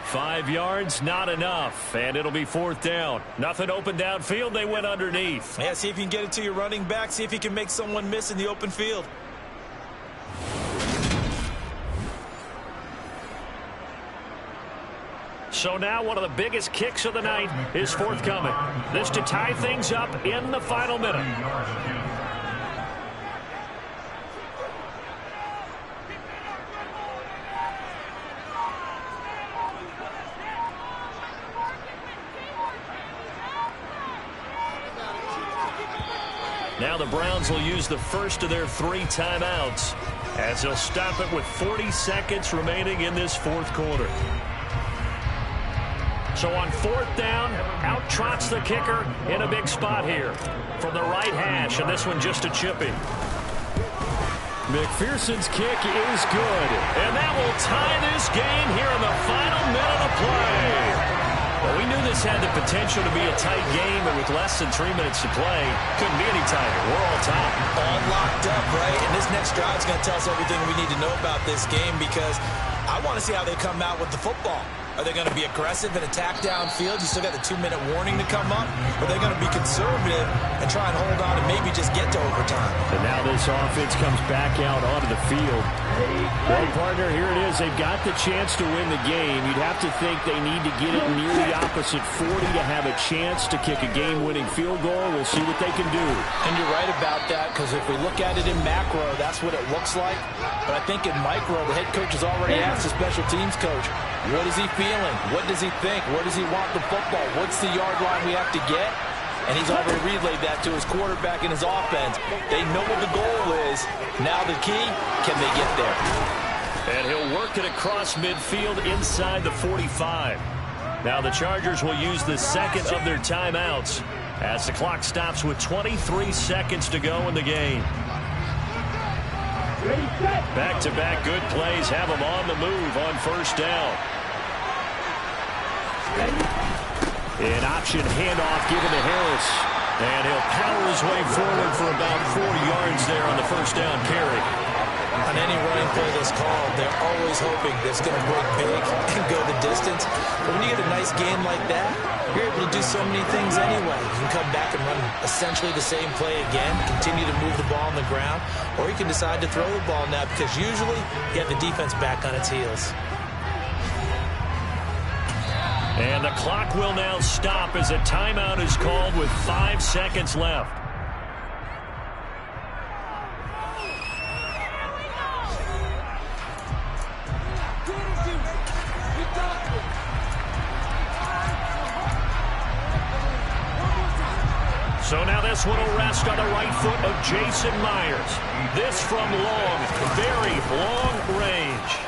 5 yards, not enough. And it'll be 4th down. Nothing open downfield. They went underneath. Yeah, see if you can get it to your running back. See if you can make someone miss in the open field. So now one of the biggest kicks of the night is forthcoming. This to tie things up in the final minute. Now the Browns will use the first of their 3 timeouts as they'll stop it with 40 seconds remaining in this 4th quarter. So on 4th down, out trots the kicker in a big spot here from the right hash, and this one just a chippy. McPherson's kick is good, and that will tie this game here in the final minute of play. Well, we knew this had the potential to be a tight game, but with less than 3 minutes to play, couldn't be any tighter. We're all tied. All locked up, right? And this next drive is going to tell us everything we need to know about this game because I want to see how they come out with the football. Are they going to be aggressive and attack downfield? You still got the 2-minute warning to come up? Or are they going to be conservative and try and hold on and maybe just get to overtime? And now this offense comes back out onto the field. Well, partner, here it is. They've got the chance to win the game. You'd have to think they need to get it near the opposite 40 to have a chance to kick a game-winning field goal. We'll see what they can do. And you're right about that because if we look at it in macro, that's what it looks like. But I think in micro, the head coach has already asked the special teams coach, what is he feeling? What does he think? Where does he want the football? What's the yard line we have to get? And he's already relayed that to his quarterback and his offense. They know what the goal is. Now the key, can they get there? And he'll work it across midfield inside the 45. Now the Chargers will use the 2nd of their timeouts as the clock stops with 23 seconds to go in the game. Back-to-back good plays have them on the move on 1st down. An option handoff given to Harris. And he'll power his way forward for about 4 yards there on the 1st down carry. On any running play that's called, they're always hoping that it's going to break big and go the distance. But when you get a nice gain like that, you're able to do so many things anyway. You can come back and run essentially the same play again, continue to move the ball on the ground, or you can decide to throw the ball now because usually you have the defense back on its heels. And the clock will now stop as a timeout is called with 5 seconds left. So now this one will rest on the right foot of Jason Myers. This from long, very long range.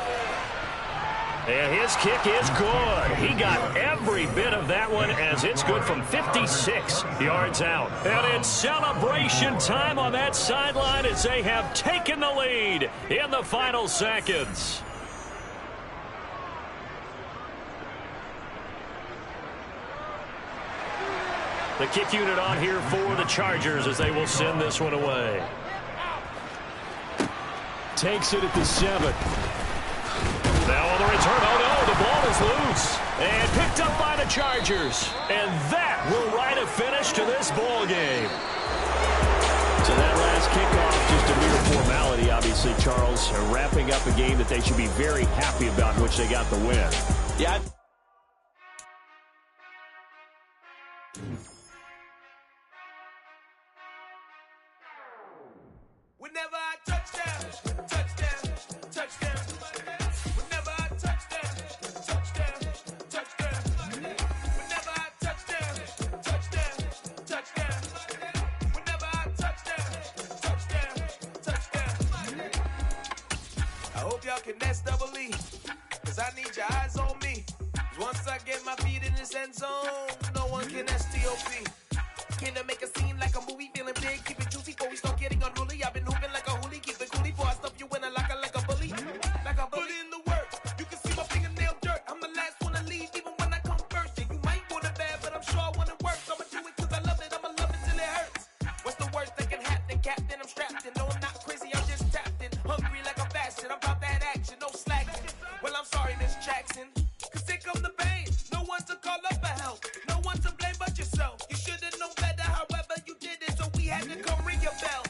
And his kick is good. He got every bit of that one as it's good from 56 yards out. And it's celebration time on that sideline as they have taken the lead in the final seconds. The kick unit on here for the Chargers as they will send this one away. Takes it at the 7. Now on the return, oh no, the ball is loose. And picked up by the Chargers. And that will write a finish to this ball game. So that last kickoff, just a mere formality, obviously, Charles, wrapping up a game that they should be very happy about, in which they got the win. Yeah. Whenever I touchdown, touchdown, touchdown. Whenever I touchdown, touchdown, touchdown. Whenever I touchdown, touchdown, touchdown. Whenever I touchdown, touchdown, touchdown. I hope y'all can nest double E, cause I need your eyes on me. Cause once I get my feet in this end zone, no one can STOP. Came to make a scene like a movie, feeling big, keep it juicy before we start getting unruly. I've been hooping like a hoolie, keep it coolie before I stuff you in a locker like a bully. Like a bully in the work, you can see my fingernail dirt. I'm the last one to leave, even when I come first. And you might want it bad, but I'm sure I want it worse. I'ma do it cause I love it, I'ma love it till it hurts. What's the worst that can happen, Captain? I'm strapped in, no I'm not crazy, I'm just tapped in. Hungry like I'm fasting, I'm about that action, no slacking. Well I'm sorry, Miss Jackson, cause here come the pain. No one to call up for help, no one to blame but yourself. You should've known better, however you did it, so we had to come ring your bell.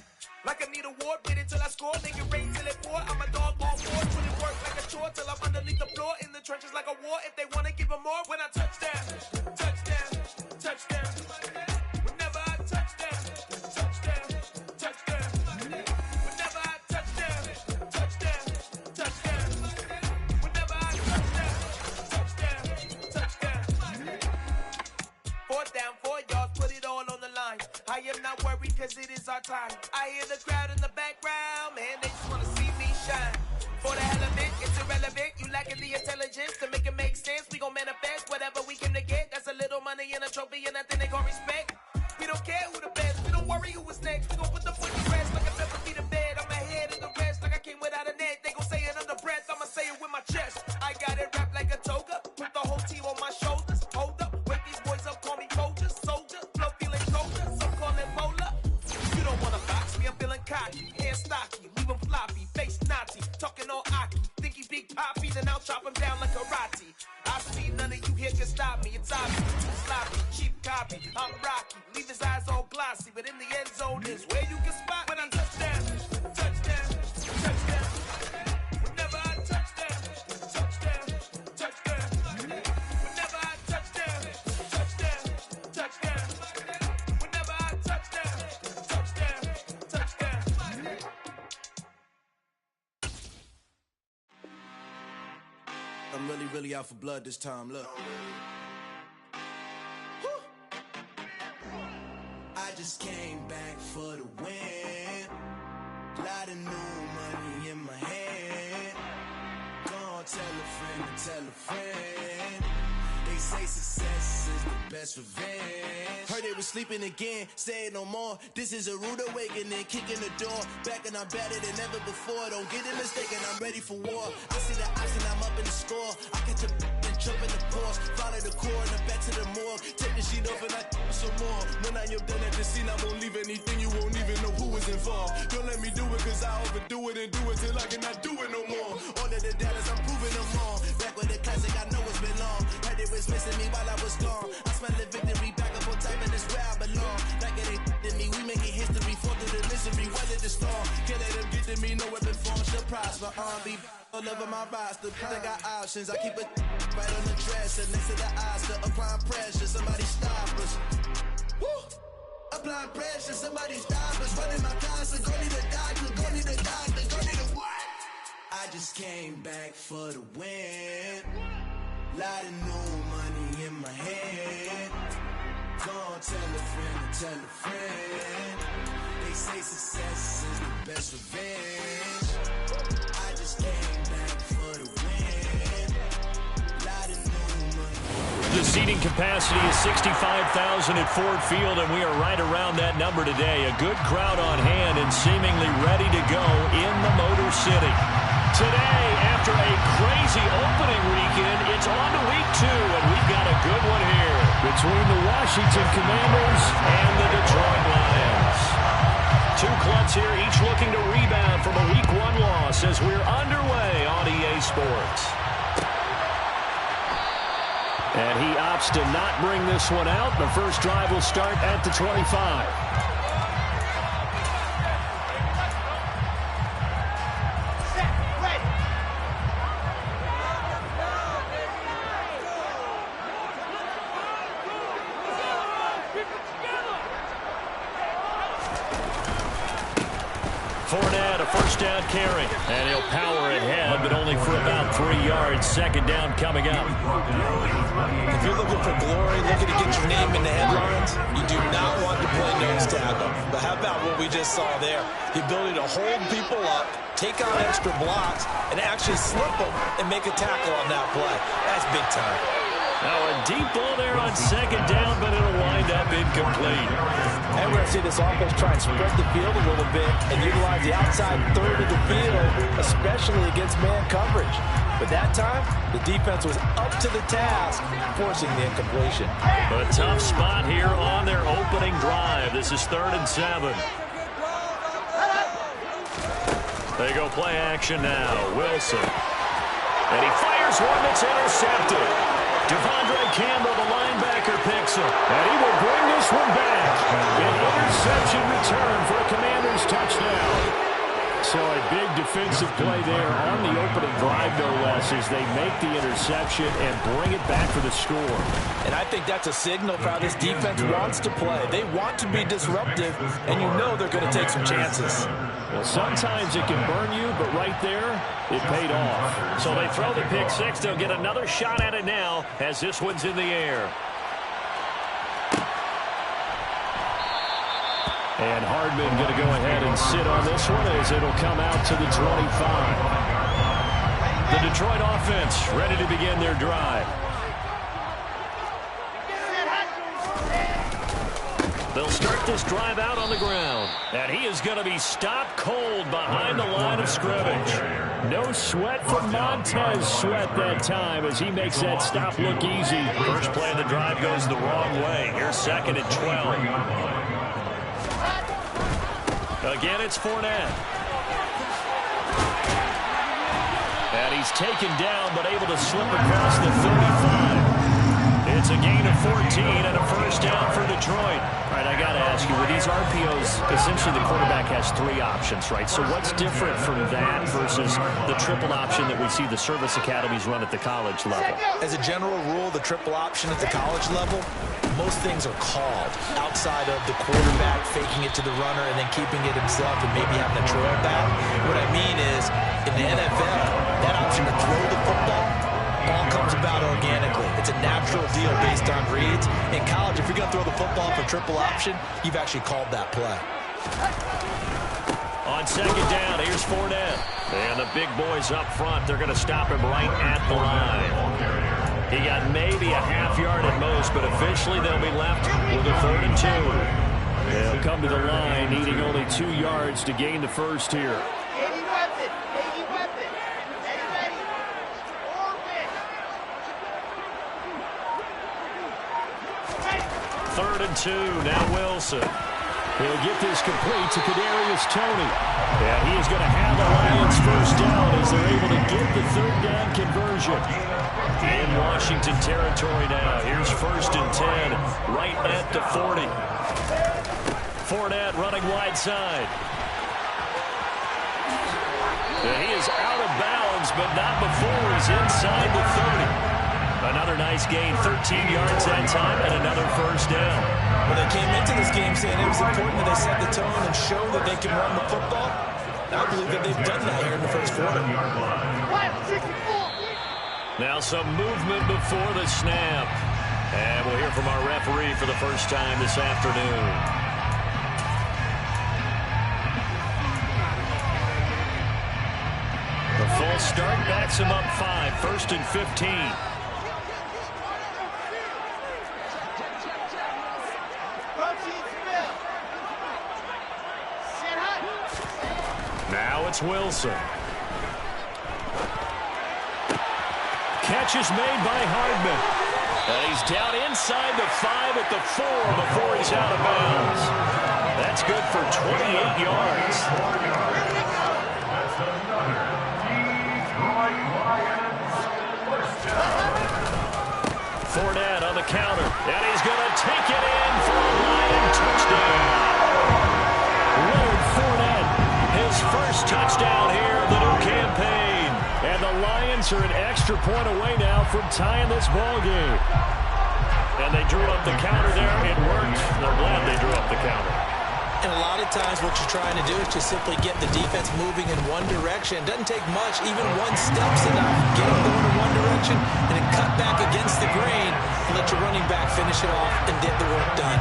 Like I need a ward, wait until I score, make it rain till it pour. I'm a dog all fours, put it work like a chore till I'm underneath the floor, in the trenches like a war. If they wanna give them more, when I touchdown, touchdown, touchdown. Whenever I touchdown, touchdown, touchdown. Whenever I touchdown, touchdown, touchdown. Whenever I touchdown, touchdown, touchdown. 4th down, 4 yards, put it all on the line. I am not worried cause it is our time. I hear the crowd in the background, man, they just wanna see me shine. For the hell of it, it's irrelevant. You lacking the intelligence to make it make sense. We gon' manifest whatever we came to get. That's a little money and a trophy and nothing they gon' respect. We don't care who the best, we don't worry who is next. We gon' put the foot to rest like a 7 feet in bed. I'm ahead of the rest like I came without a net. They gon' say it under breath, I'ma say it with my chest. I got it wrapped like a toga, put the whole team on my shoulders. Hold up, wake these boys up, call me Folger, soldier. Flow feeling colder, some call it Mola. You don't wanna box me, I'm feeling cocky. Hair stocky, leave him floppy, face Nazi. Talking all Aki, think he big poppy, then I'll chop him down like karate. I see none of you here can stop me. It's obvious, too sloppy, cheap copy. I'm Rocky, leave his eyes all glossy, but in the end zone is where you can spot when I touchdown, touchdown, touchdown. Whenever I touchdown, touchdown, touchdown. Whenever I touchdown, touchdown, touchdown. Whenever I touchdown, touchdown, touchdown. I'm really out for blood this time, look. I just came back for the win. Lot of new money in my hand. Gonna tell a friend to tell a friend. They say success is the best revenge. Heard they was sleeping again, say it no more. This is a rude awakening, kicking the door. Back and I'm better than ever before. Don't get it mistaken, I'm ready for war. I see the option, I'm up in the score. I catch a and Jump in the Porsche, follow the coroner back to the morgue. Take the sheet off and I some more. When I am done at the scene, I won't leave anything. You won't even know who was involved. Don't let me do it, cause I overdo it and do it till I cannot do it no more. All of the doubters, I'm proving them wrong. Back with the classic, I know it's been long. Heard it was missing me while I was gone. I smell the victory, back up on time, and it's where I belong. Like it ain't to me, we making history. Fall through the misery, weather the storm. Can't let them get to me, no weapon form. Should prosper, be all over my roster. I got options, I keep it right on the dresser. Next to the Oscar, applying pressure. Somebody stop us. Woo! Applying pressure, somebody stop us. Running my concert, go need a doctor, go need a doctor, go need a what? I just came back for the win. Lot of new money in my hand. Gonna tell a friend to tell a friend. They say success is the best revenge. I just came back for the win. Lot of new money. The seating capacity is 65,000 at Ford Field, and we are right around that number today. A good crowd on hand and seemingly ready to go in the Motor City. Today, after a crazy opening weekend, it's on to week 2, and we've got a good one here between the Washington Commanders and the Detroit Lions. Two clubs here, each looking to rebound from a week 1 loss as we're underway on EA Sports. And he opts to not bring this one out. The first drive will start at the 25. Fournette, a first down carry, and he'll power ahead, but only for about 3 yards. Second down coming up. If you're looking for glory, looking to get your name in the headlines, you do not want to play nose tackle. But how about what we just saw there? The ability to hold people up, take on extra blocks, and actually slip them and make a tackle on that play. That's big time. Now a deep ball there on second down, but it'll wind up incomplete. And we're going to see this offense try and spread the field a little bit and utilize the outside third of the field, especially against man coverage. But that time, the defense was up to the task, forcing the incompletion. A tough spot here on their opening drive. This is 3rd and 7. They go play action now. Wilson. And he fires one that's intercepted. Devondre Campbell, the linebacker, picks him. And he will bring this one back. An interception return for a Commanders touchdown. So a big defensive play there on the opening drive, no less, as they make the interception and bring it back for the score. And I think that's a signal for how this defense wants to play. They want to be disruptive, and you know they're going to take some chances. Well, sometimes it can burn you, but right there, it paid off. So they throw the pick six. They'll get another shot at it now as this one's in the air. And Hardman going to go ahead and sit on this one as it'll come out to the 25. The Detroit offense ready to begin their drive. They'll start this drive out on the ground. And he is going to be stopped cold behind the line of scrimmage. No sweat from Montez Sweat that time as he makes that stop look easy. First play of the drive goes the wrong way. Here's 2nd and 12. Again, it's Fournette. And he's taken down, but able to slip across the 35. It's a gain of 14 and a first down for Detroit. All right, I got to ask you, with these RPOs, essentially the quarterback has 3 options, right? So what's different from that versus the triple option that we see the service academies run at the college level? As a general rule, the triple option at the college level, most things are called outside of the quarterback faking it to the runner and then keeping it himself and maybe having a trail back. What I mean is, in the NFL, that option to throw the football all comes about organically. It's a natural deal based on reads. In college, if you're going to throw the football for triple option, you've actually called that play. On second down, here's Fournette. And the big boys up front, they're going to stop him right at the line. He got maybe a half yard at most, but officially they'll be left with a 3rd and 2. They'll come to the line, needing only 2 yards to gain the first here. 3rd and 2. Now Wilson. He'll get this complete to Kadarius Toney. And he is going to have the Lions first down as they're able to get the 3rd down conversion. In Washington territory now. Here's 1st and 10 right at the 40. Fournette running wide side. And he is out of bounds, but not before he's inside the 30. Another nice gain, 13 yards that time, and another first down. Well, they came into this game saying it was important that they set the tone and show that they can run the football. I believe that they've done that here in the first quarter. Now some movement before the snap. And we'll hear from our referee for the first time this afternoon. The false start backs him up 5, 1st and 15. Now it's Wilson. Catch is made by Hardman. And he's down inside the 5 at the 4 before he's out of bounds. That's good for 28 yards. Fournette on the counter. And he's going to take it in for a Lion touchdown. Leonard Fournette, his first touchdown here of the new campaign. And the Lions are an extra point away now from tying this ball game. And they drew up the counter there. It worked. They're glad they drew up the counter. And a lot of times what you're trying to do is just simply get the defense moving in one direction. It doesn't take much. Even one step's enough. Get them going in one direction and then cut back against the grain and let your running back finish it off and get the work done.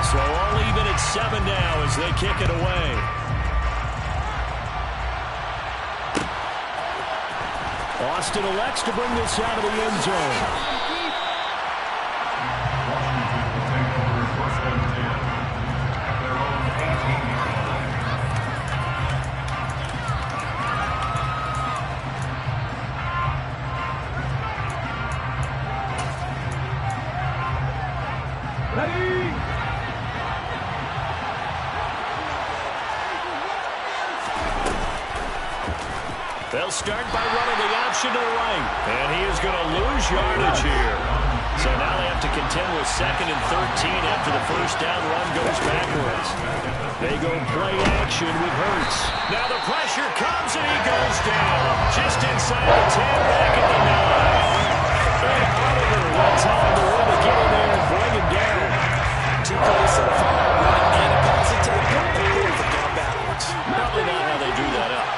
So all even at 7 now as they kick it away. Austin elects to bring this out of the end zone. They'll start by running the option to the right. And he is going to lose yardage here. So now they have to contend with 2nd and 13 after the first down run goes backwards. They go play action with Hurts. Now the pressure comes and he goes down. Just inside the 10, back at the 9. And Oliver will time to really get in there and bring him down. 2 plays so far, running and a pass attempt. They've gone backwards. Probably not how they drew that up.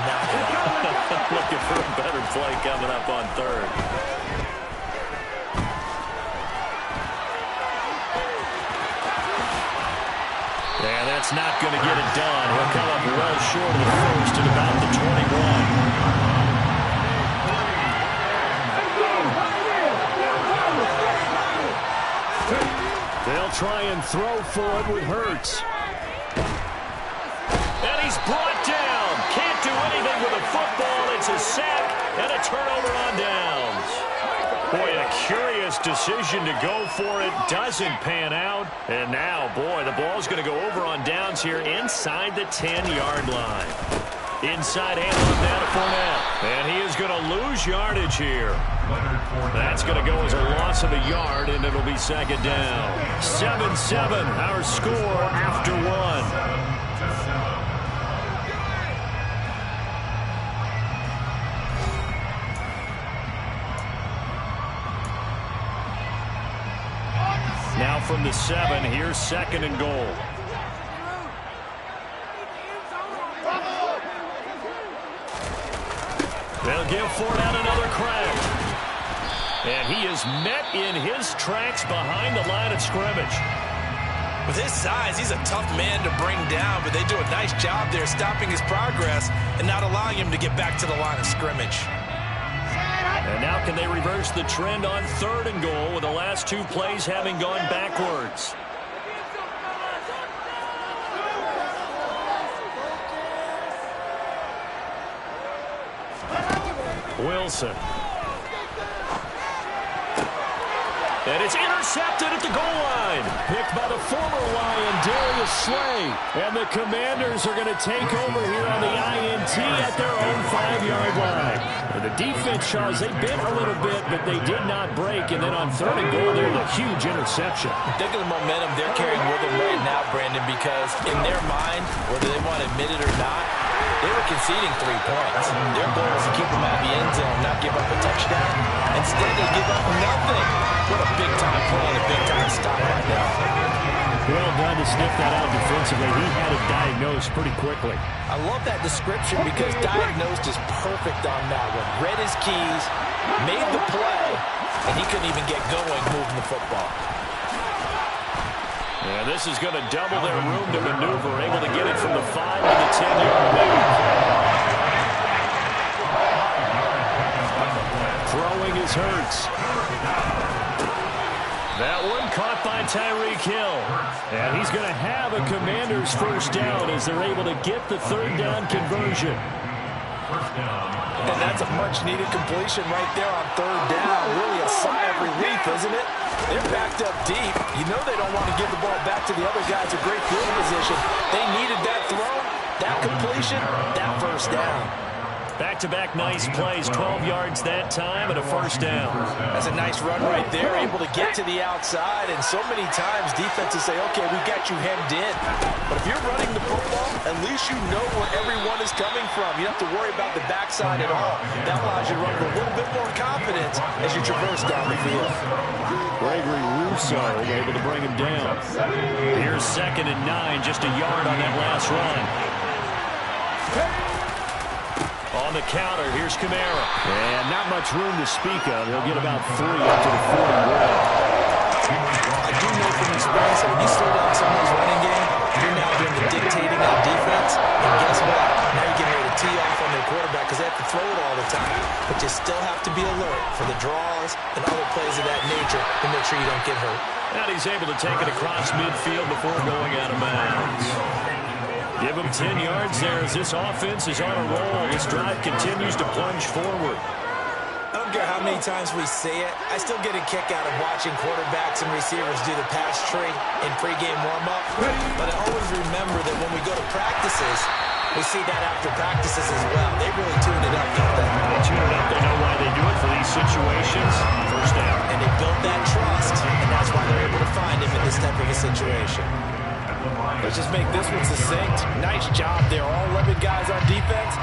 Not at all. Looking for a better play coming up on 3rd. And that's not going to get it done. He'll come up well short of the first at about the 21. They'll try and throw for it with Hurts. And he's brought down. Can't do anything with a football. It's a sack and a turnover on downs. Boy, a curious decision to go for it. Doesn't pan out. And now, boy, the ball's going to go over on downs here inside the 10-yard line. Inside handoff now to Fournette. And he is going to lose yardage here. That's going to go as a loss of a yard, and it'll be 2nd down. 7-7, our score after 1. Now from the 7, here's 2nd and goal. They'll give Fournette another crack. And he is met in his tracks behind the line of scrimmage. With his size, he's a tough man to bring down, but they do a nice job there stopping his progress and not allowing him to get back to the line of scrimmage. And now can they reverse the trend on 3rd and goal with the last 2 plays having gone backwards? Wilson. And it's intercepted at the goal line. Picked by the former Lion, Darius Slay. And the Commanders are going to take over here on the INT at their own 5-yard line. And the defense, Charles, they bit a little bit, but they did not break. And then on 3rd and goal, there's a huge interception. Think of the momentum they're carrying with them right now, Brandon, because in their mind, whether they want to admit it or not, they were conceding 3 points. Their goal was to keep them out of the end zone, not give up a touchdown. Instead, they give up nothing. What a big-time play and a big-time stop right now. Well done to sniff that out defensively. He had it diagnosed pretty quickly. I love that description because diagnosed is perfect on that one. Read his keys, made the play, and he couldn't even get going moving the football. And this is going to double their room to maneuver, able to get it from the 5 to the 10-yard line. Throwing is Hurts. That one caught by Tyreek Hill. And he's going to have a Commanders first down as they're able to get the 3rd down conversion. And that's a much-needed completion right there on 3rd down. Really a sigh of relief, isn't it? They're backed up deep. You know they don't want to give the ball back to the other guys in great field position. They needed that throw, that completion, that first down. Back-to-back nice plays, 12 yards that time and a first down. That's a nice run right there, able to get to the outside. And so many times defenses say, okay, we got you hemmed in. But if you're running the football, at least you know where everyone is coming from. You don't have to worry about the backside at all. That allows you to run with a little bit more confidence as you traverse down the field. Gregory Rousseau able to bring him down. Here's 2nd and 9, just a yard on that last run. On the counter, here's Kamara. And not much room to speak of. He'll get about 3 up to the 40-yard. I do know from experience that when you slow down someone's running game, you're now doing the dictating on defense. And guess what? Now you're getting ready to tee off on their quarterback because they have to throw it all the time. But you still have to be alert for the draws and other plays of that nature to make sure you don't get hurt. And he's able to take it across midfield before going out of bounds. Give him 10 yards there as this offense is on a roll. This drive continues to plunge forward. I don't care how many times we say it, I still get a kick out of watching quarterbacks and receivers do the pass tree in pregame warm-up. But I always remember that when we go to practices, we see that after practices as well. They really tune it up, don't they? They tune it up. They know why they do it for these situations. First down. And they built that trust, and that's why they're able to find him in this type of a situation. Let's just make this one succinct. Nice job there. All 11 guys on defense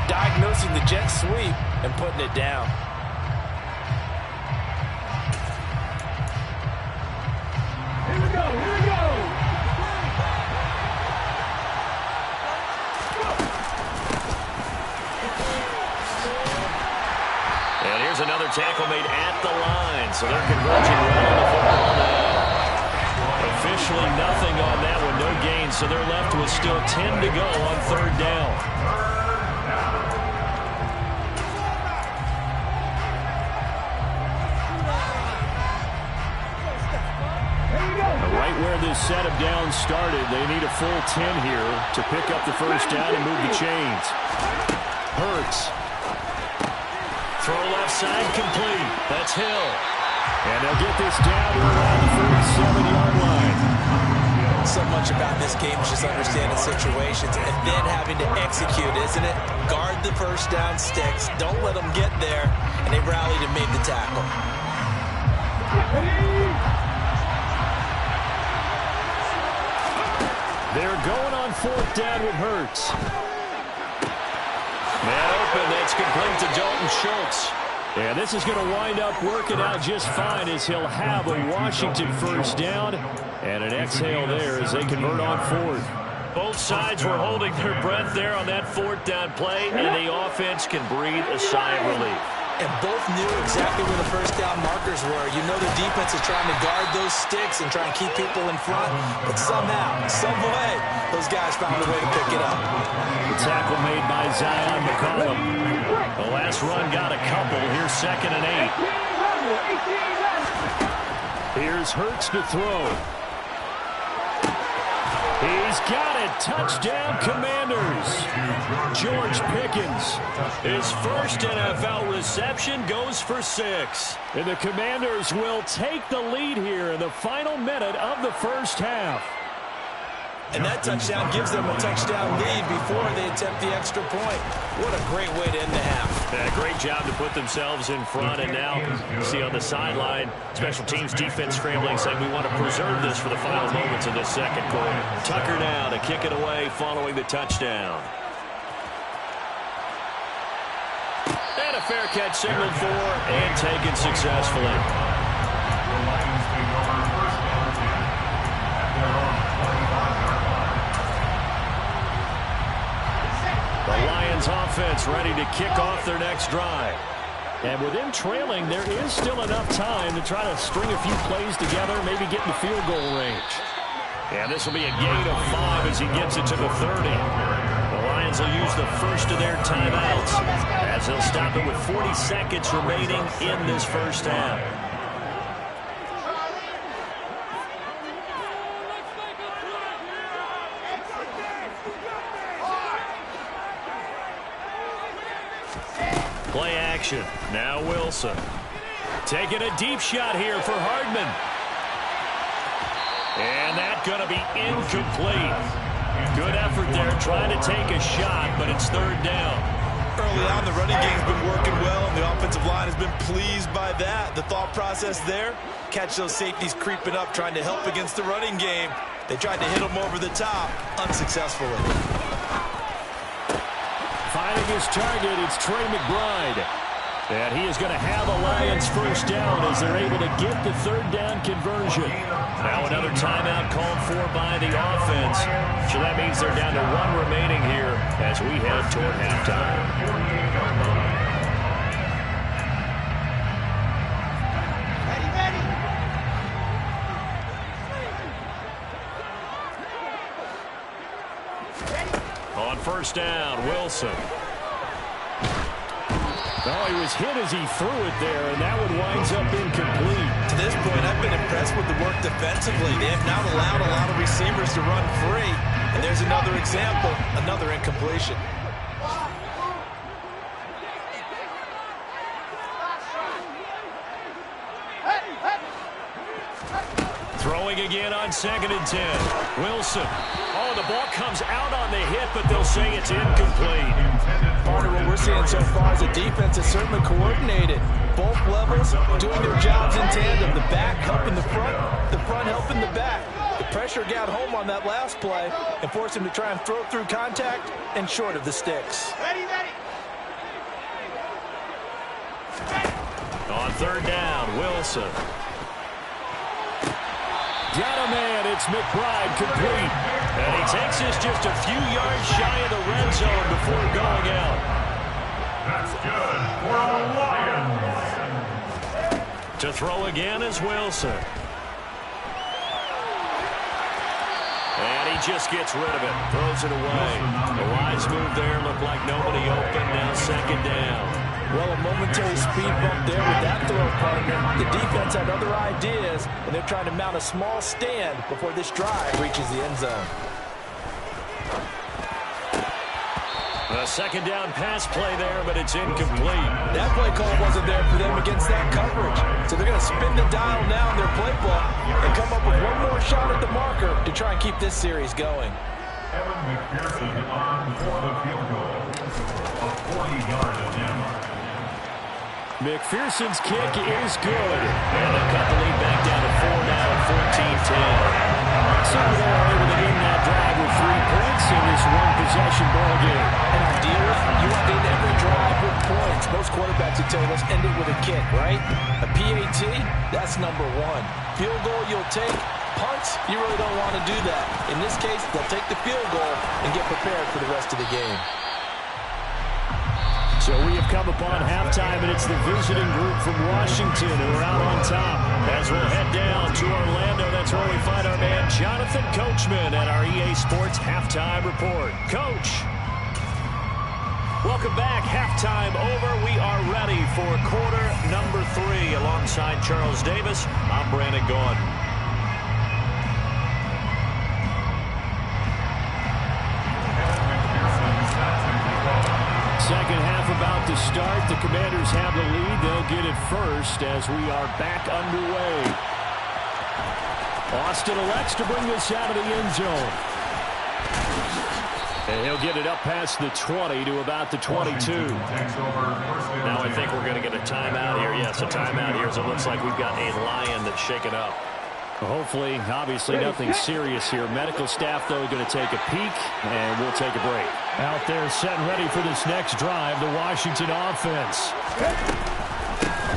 diagnosing the jet sweep and putting it down. Here we go, here we go. And here's another tackle made at the line. So they're converging well on the football now. Officially nothing on that one, no gain. So they're left with still 10 to go on 3rd down. Right where this set of downs started, they need a full 10 here to pick up the first down and move the chains. Hurts. Throw left side complete. That's Hill. And they'll get this down to around the 37-yard line. So much about this game is just understanding situations and then having to execute, isn't it? Guard the first down sticks. Don't let them get there. And they rallied and made the tackle. They're going on 4th down with Hurts. Man open, that's complete to Dalton Schultz. And this is going to wind up working out just fine as he'll have a Washington first down. And an exhale there as they convert on 4th. Both sides were holding their breath there on that 4th down play, and the offense can breathe a sigh of relief. And both knew exactly where the first down markers were. You know the defense is trying to guard those sticks and try and keep people in front. But somehow, some way, those guys found a way to pick it up. The tackle made by Zion McCollum. The last run got a couple. Here's 2nd and 8. Here's Hurts to throw. He's got it. Touchdown, Commanders. George Pickens, his first NFL reception, goes for 6. And the Commanders will take the lead here in the final minute of the first half. And that touchdown gives them a touchdown lead before they attempt the extra point. What a great way to end the half. Yeah, great job to put themselves in front. And now you see on the sideline, special teams defense scrambling, saying we want to preserve this for the final moments of this second quarter. Tucker now to kick it away following the touchdown. And a fair catch signaled for and taken successfully. The Lions offense ready to kick off their next drive. And with them trailing, there is still enough time to try to string a few plays together, maybe get in the field goal range. And this will be a gain of 5 as he gets it to the 30. The Lions will use the first of their timeouts as they'll stop it with 40 seconds remaining in this first half. Play action. Now Wilson. Taking a deep shot here for Hardman. And that's going to be incomplete. Good effort there trying to take a shot, but it's third down. Early on, the running game's been working well, and the offensive line has been pleased by that. The thought process there, catch those safeties creeping up, trying to help against the running game. They tried to hit them over the top, unsuccessfully. Finding his target, it's Trey McBride. And he is going to have the Lions first down as they're able to get the third down conversion. Now another timeout called for by the offense. So that means they're down to 1 remaining here as we head toward halftime. On first down, Wilson. Oh, he was hit as he threw it there, and that one winds up incomplete. To this point, I've been impressed with the work defensively. They have not allowed a lot of receivers to run free. And there's another example, another incompletion. Throwing again on 2nd and 10. Wilson. Oh, the ball comes out on the hit, but they'll say it's incomplete. Part of what we're seeing so far is the defense is certainly coordinated. Both levels doing their jobs in tandem. The back helping the front helping the back. The pressure got home on that last play and forced him to try and throw through contact and short of the sticks. On third down, Wilson. Got a man, it's McBride complete. And he takes this just a few yards shy of the red zone before going out. That's good for the Lions. To throw again is Wilson. And he just gets rid of it, throws it away. The wise move there, looked like nobody open, now 2nd down. Well, a momentary speed bump there with that throw, partner. The defense had other ideas, and they're trying to mount a small stand before this drive reaches the end zone. A 2nd down pass play there, but it's incomplete. That play call wasn't there for them against that coverage. So they're going to spin the dial now in their playbook and come up with one more shot at the marker to try and keep this series going. Evan McPherson on for the field goal. A 40-yard attempt. McPherson's kick is good. And they'll cut the lead back down to 4 now at 14-10. So they're able to end that drive with 3 points in this one-possession ball game. And ideally, you want to end every drive with points. Most quarterbacks would tell you, let's end it with a kick, right? A PAT, that's number 1. Field goal you'll take. Punts, you really don't want to do that. In this case, they'll take the field goal and get prepared for the rest of the game. So we have come upon halftime, and it's the visiting group from Washington who are out on top. As we'll head down to Orlando, that's where we find our man Jonathan Coachman at our EA Sports Halftime Report. Coach, welcome back. Halftime over. We are ready for quarter number 3. Alongside Charles Davis, I'm Brandon Gaudin. start. The Commanders have the lead. They'll get it first as we are back underway. Austin elects to bring this out of the end zone. And he'll get it up past the 20 to about the 22. Now I think we're going to get a timeout here. Yes, a timeout here as it looks like we've got a Lion that's shaken up. Hopefully, obviously, nothing serious here. Medical staff, though, going to take a peek, and we'll take a break. Out there, set and ready for this next drive, the Washington offense.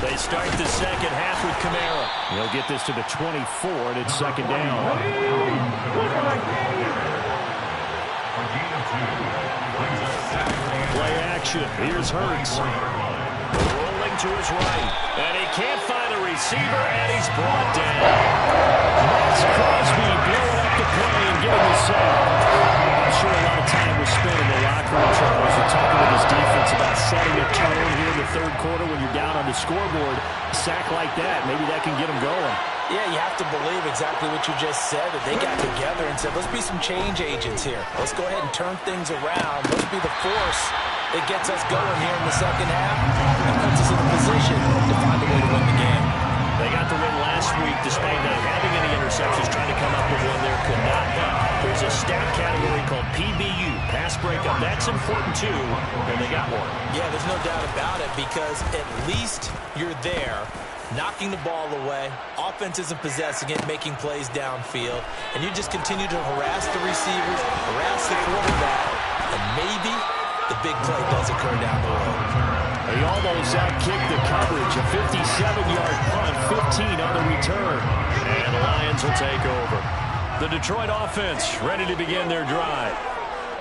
They start the second half with Kamara. He'll get this to the 24, and it's second down. Play action. Here's Hurts. Rolling to his right. And he can't find a receiver, and he's brought down. Max Crosby blowing up the play and getting the sack. I'm sure a lot of time was spent in the locker room, Charles, and talking with his defense about setting a tone here in the third quarter when you're down on the scoreboard. A sack like that, maybe that can get him going. Yeah, you have to believe exactly what you just said, that they got together and said, let's be some change agents here. Let's go ahead and turn things around. Let's be the force that gets us going here in the second half and puts us in a position to find a way to win the game. They got the win last week despite not having any interceptions, trying to come up with one there, could not. There's a stat category called PBU, pass breakup. That's important too, and they got one. Yeah, there's no doubt about it, because at least you're there, knocking the ball away, offense isn't possessing it, making plays downfield, and you just continue to harass the receivers, harass the quarterback, and maybe the big play does occur down the road. He almost outkicked the coverage, a 57-yard punt, 15 on the return, and the Lions will take over. The Detroit offense ready to begin their drive.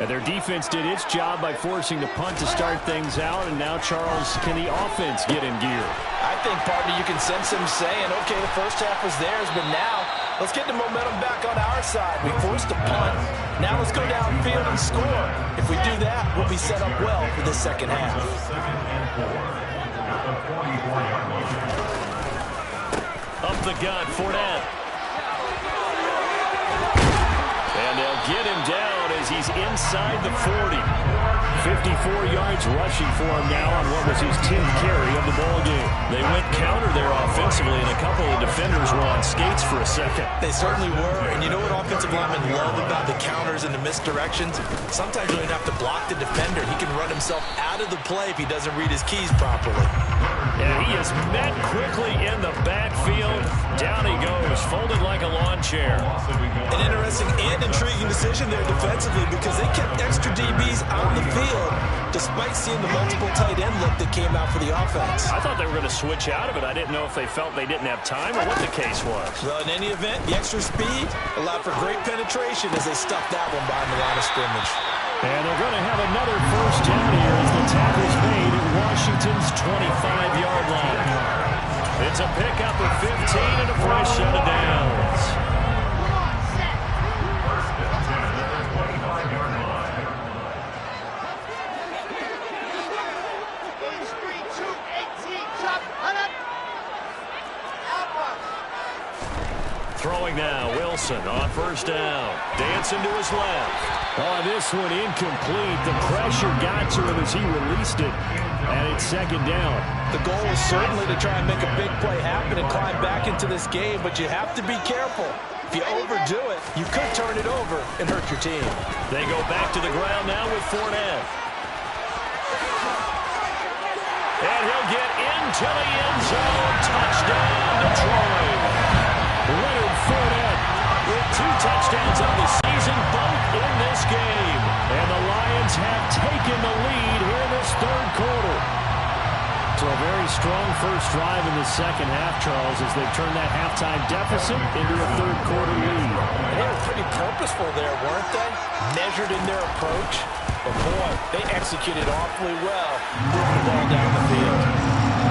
And their defense did its job by forcing the punt to start things out, and now, Charles, can the offense get in gear? I think, partner, you can sense them saying, okay, the first half was theirs, but now let's get the momentum back on our side. We forced a punt. Now let's go downfield and score. If we do that, we'll be set up well for the second half. Up the gut, Fournette. And they'll get him down as he's inside the 40. 54 yards rushing for him now on what was his 10th carry of the ballgame. They went counter there offensively, and a couple of defenders were on skates for a second. They certainly were, and you know what offensive linemen love about the counters and the misdirections? Sometimes you don't even have to block the defender. He can run himself out of the play if he doesn't read his keys properly. And he is met quickly in the backfield. Down he goes, folded like a lawn chair. An interesting and intriguing decision there defensively, because they kept extra DBs on the field despite seeing the multiple tight end look that came out for the offense. I thought they were going to switch out of it. I didn't know if they felt they didn't have time or what the case was. Well, in any event, the extra speed allowed for great penetration as they stuffed that one behind the line of scrimmage. And they're going to have another first down here as the tackle's made at Washington's 25-yard line. It's a pickup of 15 and a fresh set of downs. Throwing now, Wilson on first down. Dancing to his left. Oh, this one incomplete. The pressure got to him as he released it. And it's second down. The goal is certainly to try and make a big play happen and climb back into this game, but you have to be careful. If you overdo it, you could turn it over and hurt your team. They go back to the ground now with Fournette. And he'll get into the end zone. Touchdown, Detroit. Leonard Fournette with 2 touchdowns on the season, both in this game. And the Lions have taken the lead here in this third quarter. So a very strong first drive in the second half, Charles, as they've turned that halftime deficit into a third quarter lead. And they were pretty purposeful there, weren't they? Measured in their approach. But boy, they executed awfully well, moving the ball down the field.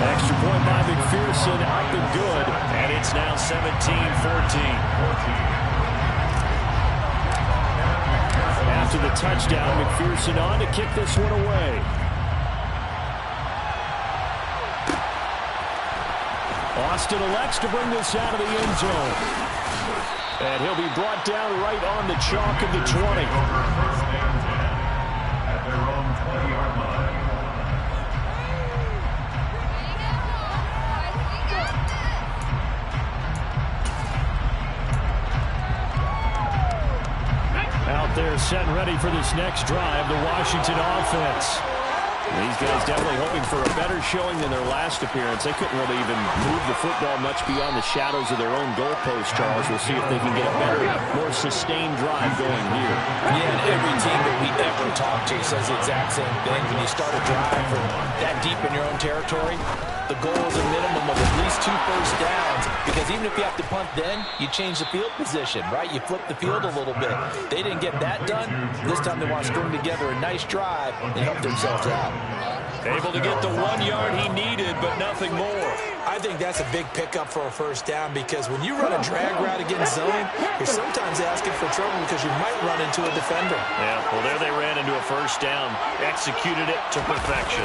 Extra point by McPherson, up and good, and it's now 17-14. After the touchdown, McPherson on to kick this one away. Austin elects to bring this out of the end zone. And he'll be brought down right on the chalk of the 20. Out there set and ready for this next drive, the Washington offense. These guys definitely hoping for a better showing than their last appearance. They couldn't really even move the football much beyond the shadows of their own goalpost, Charles. We'll see if they can get a better, more sustained drive going here. Yeah, and every team that we ever talk to says the exact same thing. When you start a drive from that deep in your own territory, the goal is a minimum of at least 2 first downs, because even if you have to punt then, you change the field position, right? You flip the field a little bit. They didn't get that done. This time they want to string together a nice drive and help themselves out. Able to get the 1 yard he needed, but nothing more. I think that's a big pickup for a first down, because when you run a drag route against zone, you're sometimes asking for trouble because you might run into a defender. Yeah, well, there they ran into a first down. Executed it to perfection.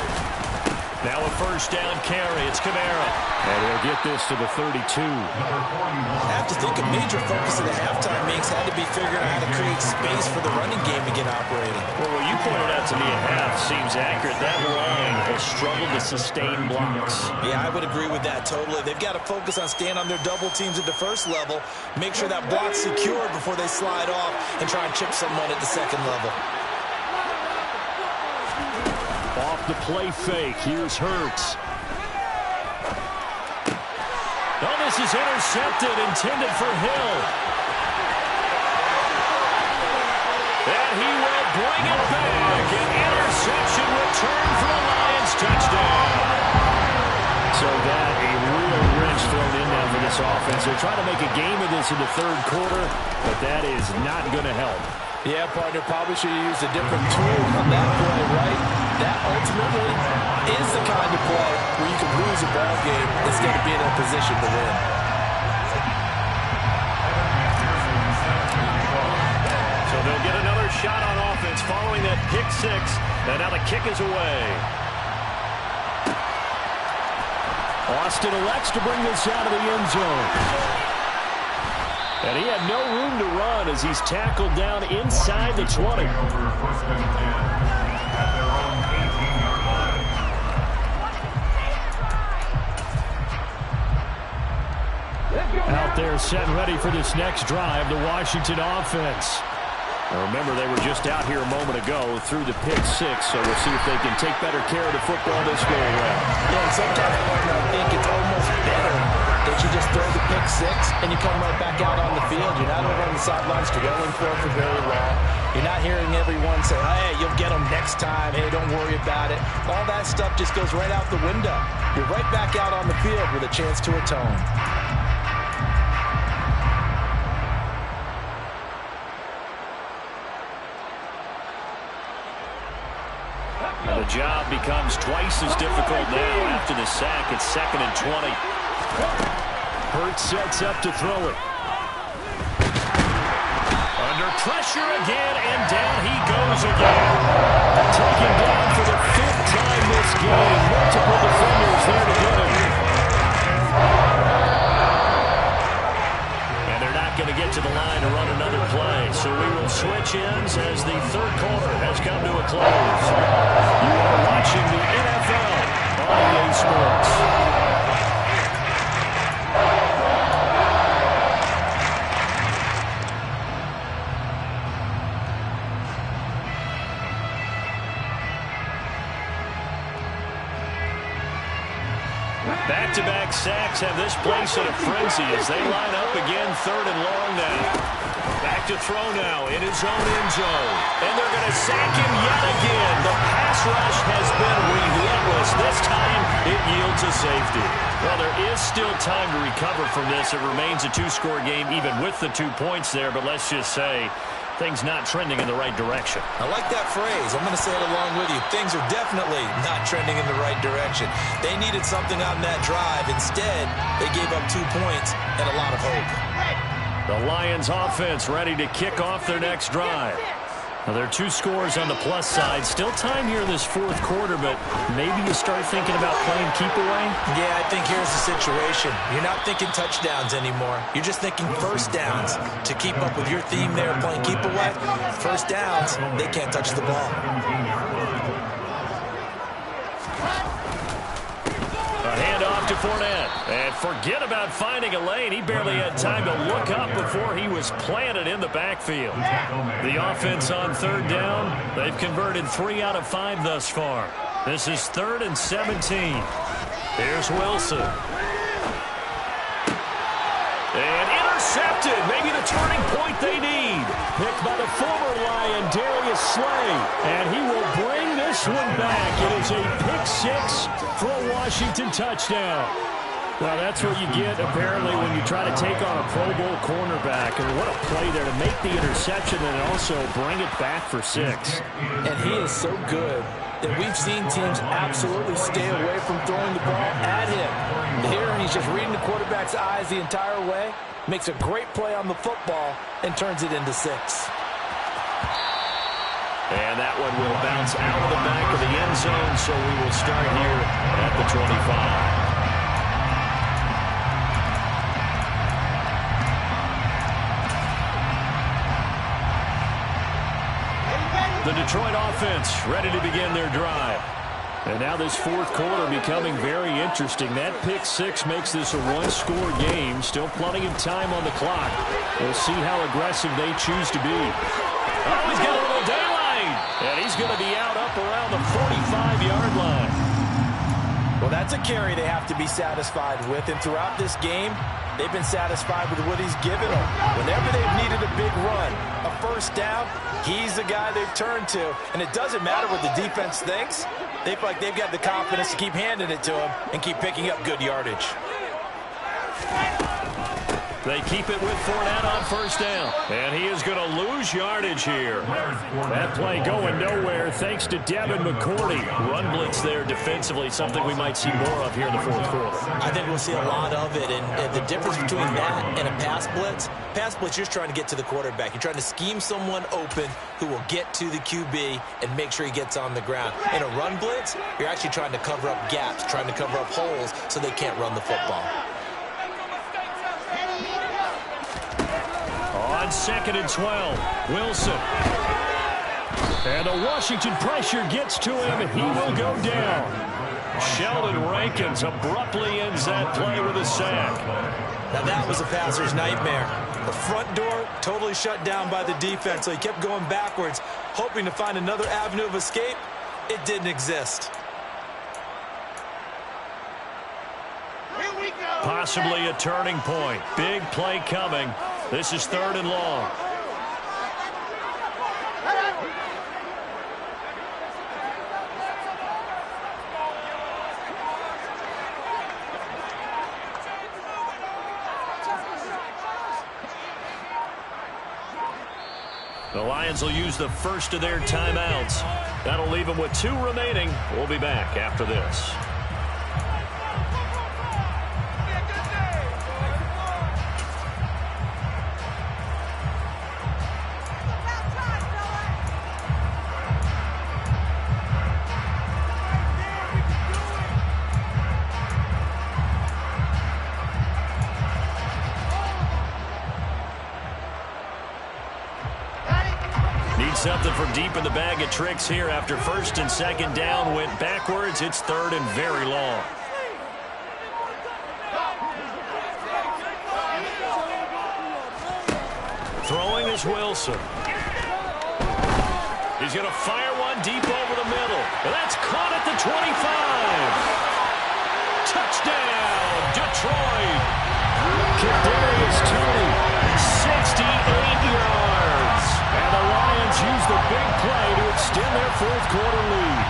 Now a first down carry. It's Kamara. And he'll get this to the 32. I have to think a major focus of the halftime makes had to be figuring out how to create space for the running game to get operating. Well, what you pointed out to me at half seems accurate. That line has struggled to sustain blocks. Yeah, I would agree with that totally. They've got to focus on staying on their double teams at the first level, make sure that block's secure before they slide off and try and chip someone at the second level. Off the play fake. Here's Hurts. Oh, this is intercepted, intended for Hill. And he will bring it back. An interception return for the Lions. Touchdown. So that a real wrench thrown in now for this offense. They're trying to make a game of this in the third quarter, but that is not going to help. Yeah, partner, probably should have used a different tool on that play, right? That ultimately is the kind of play where you can lose a ball game instead of being in a position to win. So they'll get another shot on offense following that pick six, and now the kick is away. Austin elects to bring this out of the end zone. And he had no room to run as he's tackled down inside the 20. Out there set and ready for this next drive, the Washington offense. Now remember, they were just out here a moment ago through the pick six, so we'll see if they can take better care of the football this go around. Yeah, and sometimes I think it's almost better that you just throw the pick six and you come right back out on the field. You're not over on the sidelines dwelling for very long. You're not hearing everyone say, hey, you'll get them next time. Hey, don't worry about it. All that stuff just goes right out the window. You're right back out on the field with a chance to atone. The job becomes twice as difficult now after the sack. It's 2nd and 20. Hurts sets up to throw it. Under pressure again, and down he goes again. Taken down for the 5th time this game. Multiple defenders there to get him. And they're not going to get to the line to run another play. So we will switch ends as the third quarter has come to a close. You are watching the NFL on EA Sports. Back-to-back sacks have this place in a frenzy as they line up again, 3rd and long now. Back to throw now in his own end zone. And they're going to sack him yet again. The pass rush has been relentless. This time it yields a safety. Well, there is still time to recover from this. It remains a 2-score game even with the 2 points there, but let's just say things not trending in the right direction. I like that phrase. I'm going to say it along with you. Things are definitely not trending in the right direction. They needed something on that drive. Instead, they gave up 2 points and a lot of hope. The Lions offense ready to kick off their next drive. Now, there are 2 scores on the plus side. Still time here in this 4th quarter, but maybe you start thinking about playing keep away? Yeah, I think here's the situation. You're not thinking touchdowns anymore. You're just thinking first downs. To keep up with your theme there, playing keep away, first downs, they can't touch the ball. A handoff to Fournette. And forget about finding a lane. He barely had time to look up before he was planted in the backfield. The offense on third down, they've converted 3 out of 5 thus far. This is 3rd and 17. Here's Wilson. And intercepted. Maybe the turning point they need. Picked by the former Lion, Darius Slay. And he will bring this one back. It is a pick-6 for a Washington touchdown. Well, that's what you get, apparently, when you try to take on a Pro Bowl cornerback. And what a play there to make the interception and also bring it back for 6. And he is so good that we've seen teams absolutely stay away from throwing the ball at him. Here, he's just reading the quarterback's eyes the entire way, makes a great play on the football, and turns it into 6. And that one will bounce out of the back of the end zone, so we will start here at the 25. The Detroit offense ready to begin their drive. And now this fourth quarter becoming very interesting. That pick-6 makes this a one-score game. Still plenty of time on the clock. We'll see how aggressive they choose to be. Oh, he's got a little daylight. And he's going to be out up around the 45-yard line. Well, that's a carry they have to be satisfied with. And throughout this game, they've been satisfied with what he's given them. Whenever they've needed a big run, a first down, he's the guy they've turned to. And it doesn't matter what the defense thinks. They feel like they've got the confidence to keep handing it to him and keep picking up good yardage. They keep it with Fournette on first down. And he is going to lose yardage here. That play going nowhere thanks to Devin McCourty. Run blitz there defensively, something we might see more of here in the fourth quarter. I think we'll see a lot of it. And the difference between that and a pass blitz, you're just trying to get to the quarterback. You're trying to scheme someone open who will get to the QB and make sure he gets on the ground. In a run blitz, you're actually trying to cover up gaps, trying to cover up holes so they can't run the football. On 2nd and 12, Wilson. And the Washington pressure gets to him, and he will go down. Sheldon Rankins abruptly ends that play with a sack. Now that was a passer's nightmare. The front door totally shut down by the defense, so he kept going backwards, hoping to find another avenue of escape. It didn't exist. Possibly a turning point. Big play coming. This is 3rd and long. The Lions will use the first of their timeouts. That'll leave them with 2 remaining. We'll be back after this. Something for deep in the bag of tricks here after 1st and 2nd down went backwards. It's 3rd and very long. Throwing is Wilson. He's going to fire one deep over the middle. And that's caught at the 25. Touchdown, Detroit. Kadarius Toney, 68 yards. And the Lions use the big play to extend their fourth quarter lead.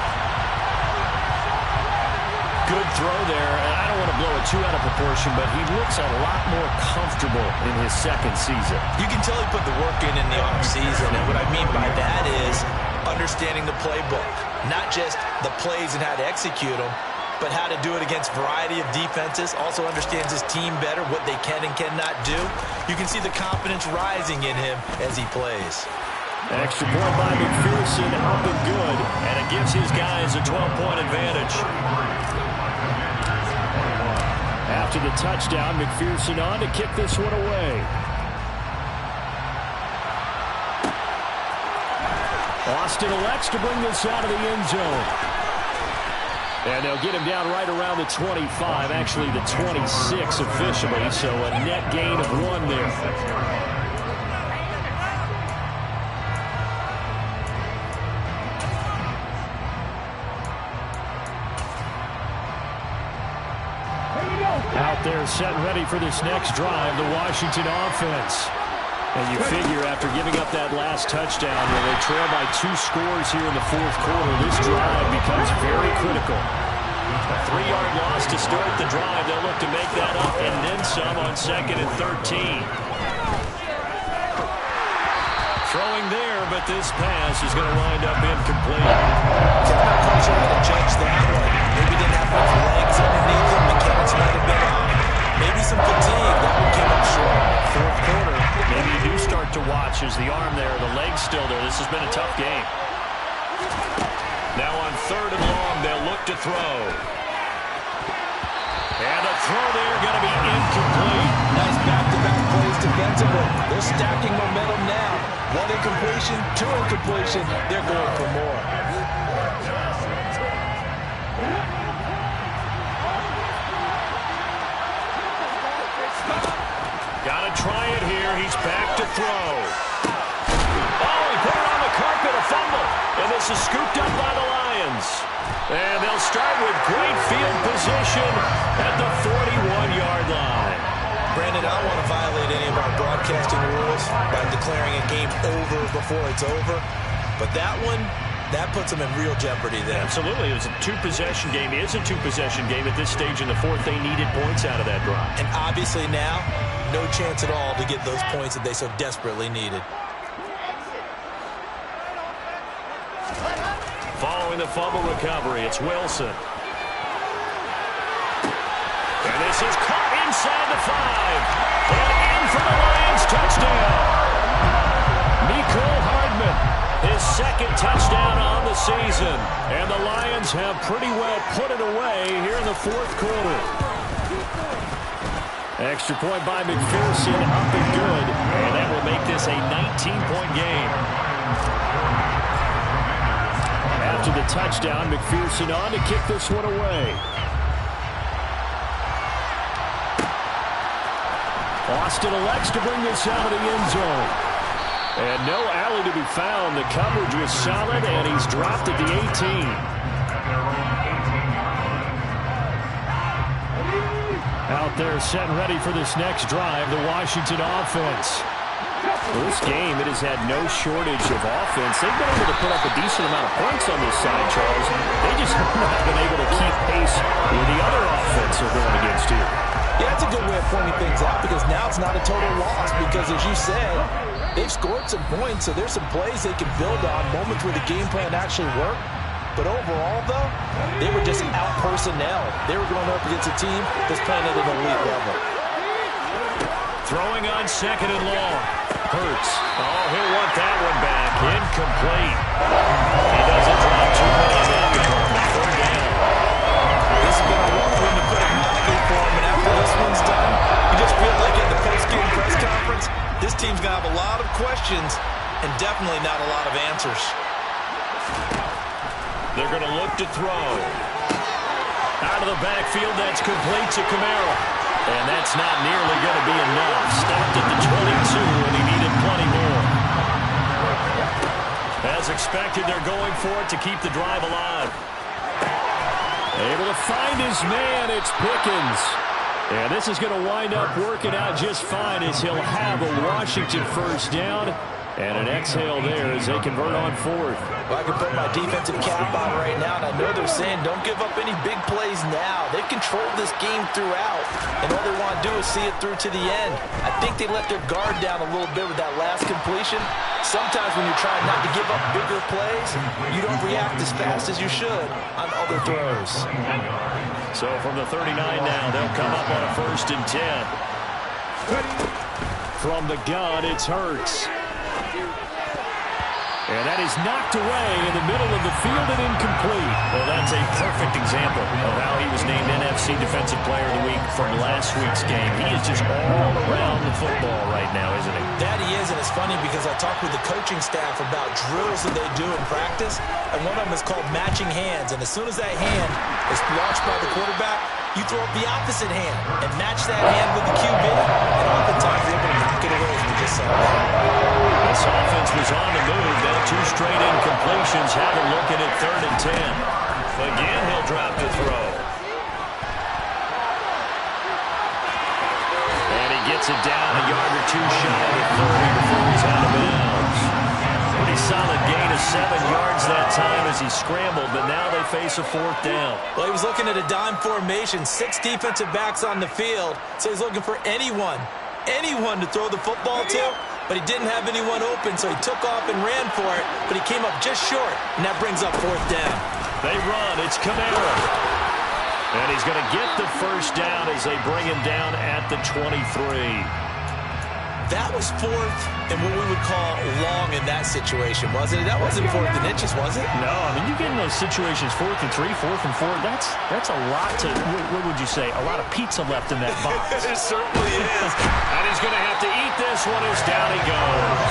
Good throw there, and I don't want to blow it too out of proportion, but he looks a lot more comfortable in his 2nd season. You can tell he put the work in the offseason, and what I mean by that is understanding the playbook. Not just the plays and how to execute them, but how to do it against a variety of defenses. Also understands his team better, what they can and cannot do. You can see the confidence rising in him as he plays. Extra point by McPherson, up and good, and it gives his guys a 12-point advantage. After the touchdown, McPherson on to kick this one away. Austin elects to bring this out of the end zone. And they'll get him down right around the 25, actually the 26 officially, so a net gain of 1 there. Out there set and ready for this next drive, the Washington offense. And you figure after giving up that last touchdown, when they trail by 2 scores here in the fourth quarter, this drive becomes very critical. A 3-yard loss to start the drive. They'll look to make that up and then some on 2nd and 13. Throwing there, but this pass is going to wind up incomplete. I'm not quite sure how to judge that one. Maybe didn't have enough legs underneath him. Mechanics might have been off. Maybe some fatigue. That one came up short. Fourth quarter. Maybe you do start to watch as the arm there, the leg's still there. This has been a tough game. Now on 3rd and long, they'll look to throw. And a throw there going to be incomplete. Nice back-to-back plays defensively. They're stacking momentum now. 1 incompletion, 2 incompletion. They're going for more. Gotta try it here. He's back to throw. Oh, he put it on the carpet, a fumble. And this is scooped up by the Lions. And they'll start with great field position at the 41-yard line. Brandon, I don't want to violate any of our broadcasting rules by declaring a game over before it's over. But that one, that puts them in real jeopardy there. Absolutely. It was a 2-possession game. It is a 2-possession game at this stage in the fourth. They needed points out of that drive. And obviously now, no chance at all to get those points that they so desperately needed. Following the fumble recovery, it's Wilson. And this is caught inside the 5. And in for the Lions touchdown. Mecole Hardman, his 2nd touchdown on the season. And the Lions have pretty well put it away here in the fourth quarter. Extra point by McPherson, up and good. And that will make this a 19-point game. After the touchdown, McPherson on to kick this one away. Austin elects to bring this out of the end zone. And no alley to be found. The coverage was solid, and he's dropped at the 18. Out there set and ready for this next drive, the Washington offense. This game, it has had no shortage of offense. They've been able to put up a decent amount of points on this side, Charles. They just have not been able to keep pace with the other offense they're going against here. Yeah, that's a good way of pointing things out because now it's not a total loss because, as you said, they've scored some points, so there's some plays they can build on, moments where the game plan actually worked. But overall, though, they were just out-personnel. They were going up against a team that's playing at an elite level. Throwing on 2nd and long. Hurts. Oh, he'll want that one back. Incomplete. He doesn't drop too much on that department. 3rd down. This has been a rough one to put it mildly for him, and after this one's done, you just feel like at the post-game press conference, this team's going to have a lot of questions and definitely not a lot of answers. They're going to look to throw. Out of the backfield, that's complete to Kamara. And that's not nearly going to be enough. Stopped at the 22, and he needed plenty more. As expected, they're going for it to keep the drive alive. Able to find his man, it's Pickens. And this is going to wind up working out just fine as he'll have a Washington first down. And an exhale there as they convert on 4th. Well, I can put my defensive cap on right now, and I know they're saying don't give up any big plays now. They've controlled this game throughout, and all they want to do is see it through to the end. I think they let their guard down a little bit with that last completion. Sometimes when you're trying not to give up bigger plays, you don't react as fast as you should on other throws. So from the 39 now, they'll come up on a 1st and 10. From the gun, it's Hurts. And that is knocked away in the middle of the field and incomplete. Well, that's a perfect example of how he was named NFC Defensive Player of the Week from last week's game. He is just all around the football right now, isn't he? That he is, and it's funny because I talked with the coaching staff about drills that they do in practice, and one of them is called matching hands. And as soon as that hand is launched by the quarterback, you throw up the opposite hand and match that hand with the QB, and oftentimes they're able to knock it away as we just saw that. This offense was on the move. Then 2 straight incompletions. Have a look at it, 3rd and 10. Again, he'll drop to throw. And he gets it down a yard or 2 shy of the 30 before he's out of bounds. Pretty solid gain of 7 yards that time as he scrambled, but now they face a 4th down. Well, he was looking at a dime formation, 6 defensive backs on the field, so he's looking for anyone to throw the football to, but he didn't have anyone open, so he took off and ran for it, but he came up just short, and that brings up 4th down. They run. It's Kamara. And he's going to get the 1st down as they bring him down at the 23. That was 4th and what we would call long in that situation, wasn't it? That wasn't 4th and inches, was it? No, I mean, you get in those situations 4th and 3, 4th and 4. That's a lot to, what would you say, a lot of pizza left in that box. It certainly is. And he's going to have to eat this one as down he goes.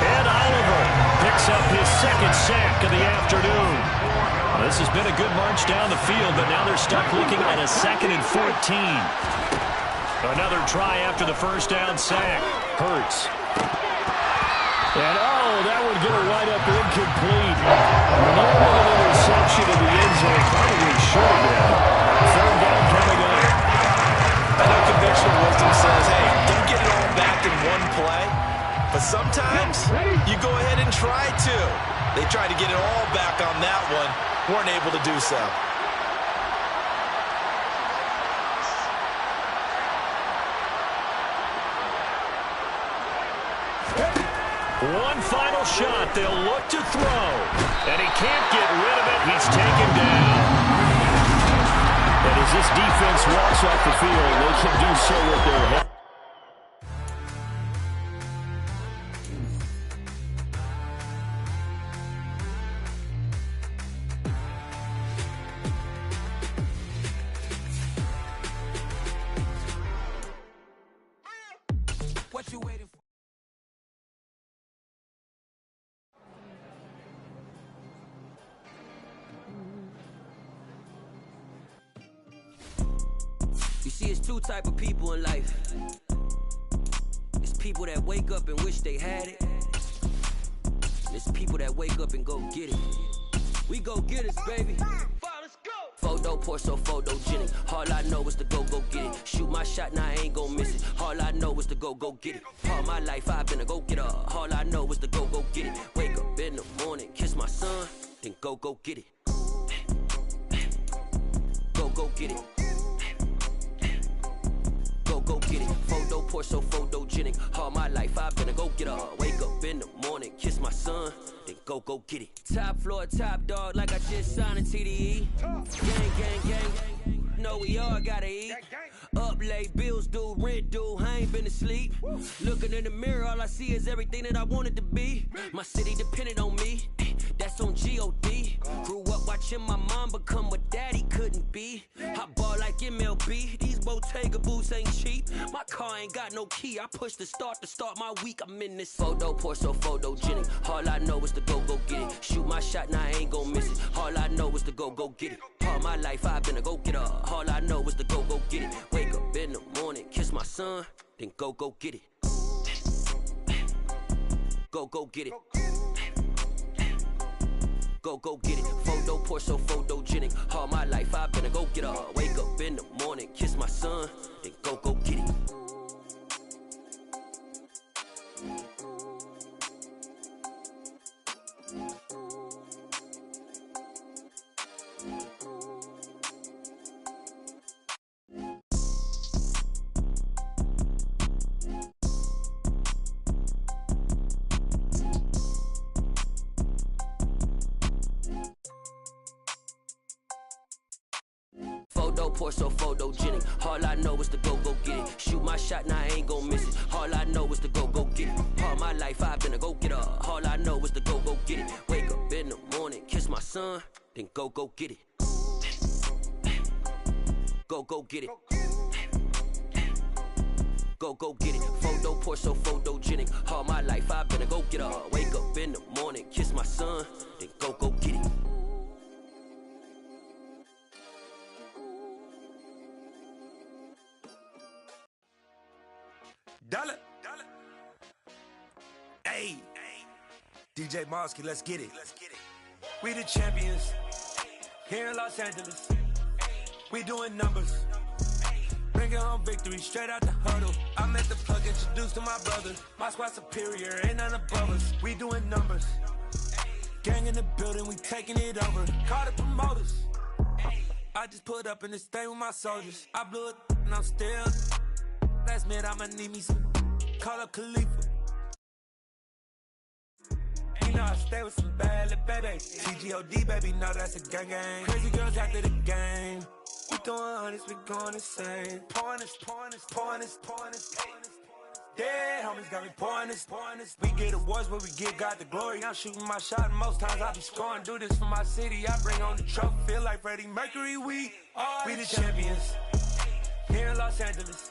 And Oliver picks up his 2nd sack of the afternoon. This has been a good march down the field, but now they're stuck looking at a 2nd and 14. Another try after the 1st down sack. Hurts. And, that would get a right up incomplete. Nearly an interception in the end zone. Probably should have been. 3rd down coming up. I know conventional wisdom says, hey, don't get it all back in one play. But sometimes you go ahead and try to. They tried to get it all back on that one. Weren't able to do so. One final shot. They'll look to throw. And he can't get rid of it. He's taken down. And as this defense walks off the field, they can do so with their head. What you waiting for? You see, it's 2 type of people in life. It's people that wake up and wish they had it. And it's people that wake up and go get it. We go get it, baby. Let's go. Photo pour so photogenic. All I know is to go get it. Shoot my shot, now I ain't gon' miss it. All I know is to go get it. All my life I've been a go getter. All I know is to go get it. Wake up in the morning, kiss my son, then go get it. Go get it. Go get it. Photo pour so photogenic. All my life I've been a go getter. Wake up in the morning, kiss my son, then go get it. Top floor, top dog, like I just signed a TDE. Gang. Know we all gotta eat. Up late, bills due, rent due, I ain't been asleep. Looking in the mirror, all I see is everything that I wanted to be. My city depended on me, that's on G.O.D. Grew up watching my mom become what daddy couldn't be. I ball like MLB, these Bottega boots ain't cheap. My car ain't got no key, I push the start to start my week. I'm in this photo pour so photogenic. All I know is to go get it. Shoot my shot, now I ain't gon' miss it. All I know is to go get it. All my life I've been a go getter. All I know is to go get it. Wake up in the morning, kiss my son, then go get it. Go get it. Go get it. Photo pour so photogenic. All my life I've been a go getter. Wake up in the morning, kiss my son, then go get it. Photo pour so photogenic. All I know is to go get it. Shoot my shot, now I ain't gon' miss it. All I know is to go get it. All my life I've been a go getter. All I know is to go get it. Wake up in the morning, kiss my son, then go get it. Go get it. Go get it. Photo poor, so photogenic. All my life I've been a go getter. Wake up in the morning, kiss my son, then go get it. Dollar. Hey. DJ Mosky, let's get it. We the champions here in Los Angeles. We doing numbers. Bringing home victory straight out the huddle. I met the plug, introduced to my brother. My squad superior, ain't none above us. We doing numbers. Gang in the building, we taking it over. Call the promoters. I just put up in this thing with my soldiers. I blew it and I'm still. Last minute I'ma need me some. Call up Khalifa. You know I stay with some bad little baby. TGOD baby, know that's a gang. Crazy girls after the game. We throwing hundreds, we going insane. Pouring this. Dead homies got me pouring this. We get awards, but we give God the glory. I'm shooting my shot, and most times I be scoring. Do this for my city, I bring on the trophy. Feel like Freddie Mercury, we the champions here in Los Angeles.